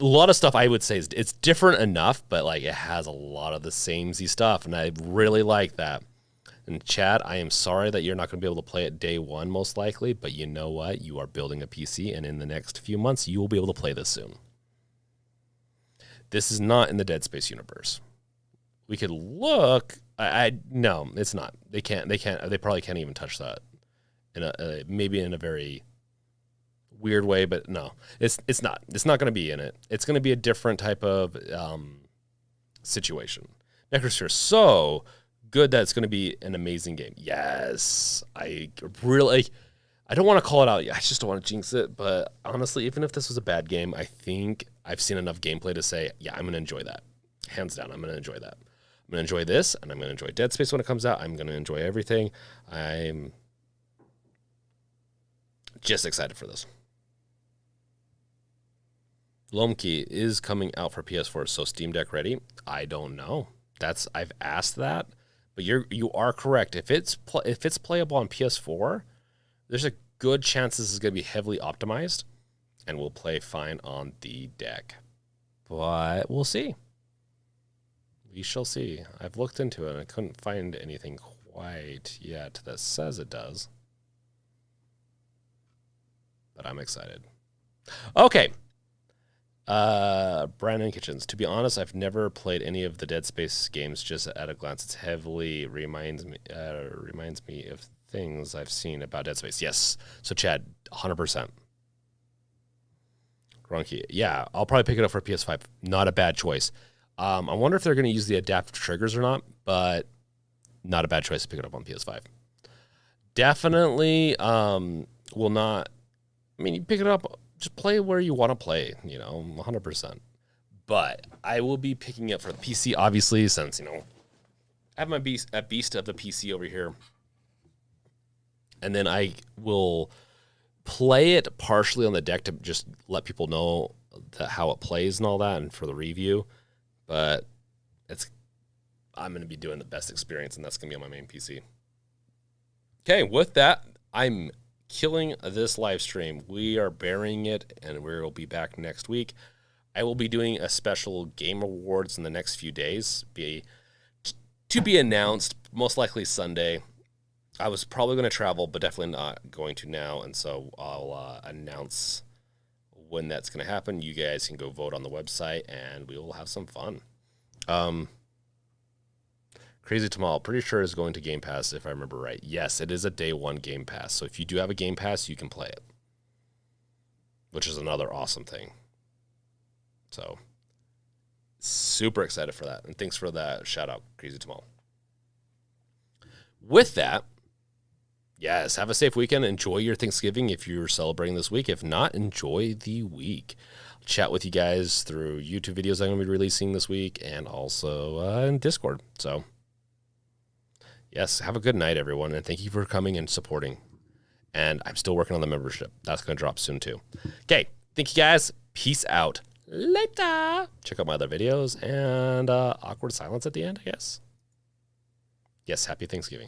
A lot of stuff I would say it's different enough, but like it has a lot of the samey stuff, and I really like that. And Chad, I am sorry that you're not going to be able to play it day one, most likely, but you know what? You are building a PC, and in the next few months, you will be able to play this soon. This is not in the Dead Space universe. We could look. No, it's not. They can't. They probably can't even touch that. Maybe in a very weird way, but no, it's not. It's not going to be in it. It's going to be a different type of situation. Necrosphere, so good that it's going to be an amazing game. Yes, I don't want to call it out. I just don't want to jinx it. But honestly, even if this was a bad game, I think I've seen enough gameplay to say, yeah, I'm going to enjoy that. Hands down, I'm going to enjoy that. I'm going to enjoy this, and I'm going to enjoy Dead Space when it comes out. I'm going to enjoy everything. I'm just excited for this. Lomkey is coming out for PS4, so Steam Deck ready? I don't know. I've asked that, but you are correct. If it's playable on PS4, there's a good chance this is going to be heavily optimized, and will play fine on the deck. But we'll see. We shall see. I've looked into it, and I couldn't find anything quite yet that says it does. But I'm excited. Okay. Brandon Kitchens. To be honest, I've never played any of the Dead Space games. Just at a glance, it's heavily reminds me of things I've seen about Dead Space. Yes. So Chad, 100%. Gronky. Yeah, I'll probably pick it up for PS5. Not a bad choice. I wonder if they're going to use the adaptive triggers or not, but not a bad choice to pick it up on PS5. Definitely will not. I mean, you pick it up, just play where you want to play, 100%. But I will be picking it for the PC, obviously, since, I have my beast of the PC over here. And then I will play it partially on the deck to just let people know how it plays and all that, and for the review. But I'm going to be doing the best experience, and that's going to be on my main PC. Okay, with that, I'm killing this live stream. We are burying it, and we'll be back next week. I will be doing a special game awards in the next few days, to be announced, most likely Sunday. I was probably going to travel, but definitely not going to now, and so I'll announce when that's going to happen. You guys can go vote on the website, and we will have some fun. Crazy Tamal, pretty sure is going to Game Pass, if I remember right. Yes, it is a day one Game Pass, so if you do have a Game Pass, you can play it, which is another awesome thing. So, super excited for that, and thanks for that shout-out, Crazy Tamal. With that, yes, have a safe weekend. Enjoy your Thanksgiving if you're celebrating this week. If not, enjoy the week. I'll chat with you guys through YouTube videos I'm going to be releasing this week, and also in Discord. So, yes, have a good night, everyone, and thank you for coming and supporting. And I'm still working on the membership. That's going to drop soon, too. Okay, thank you, guys. Peace out. Later. Check out my other videos, and awkward silence at the end, I guess. Yes, happy Thanksgiving.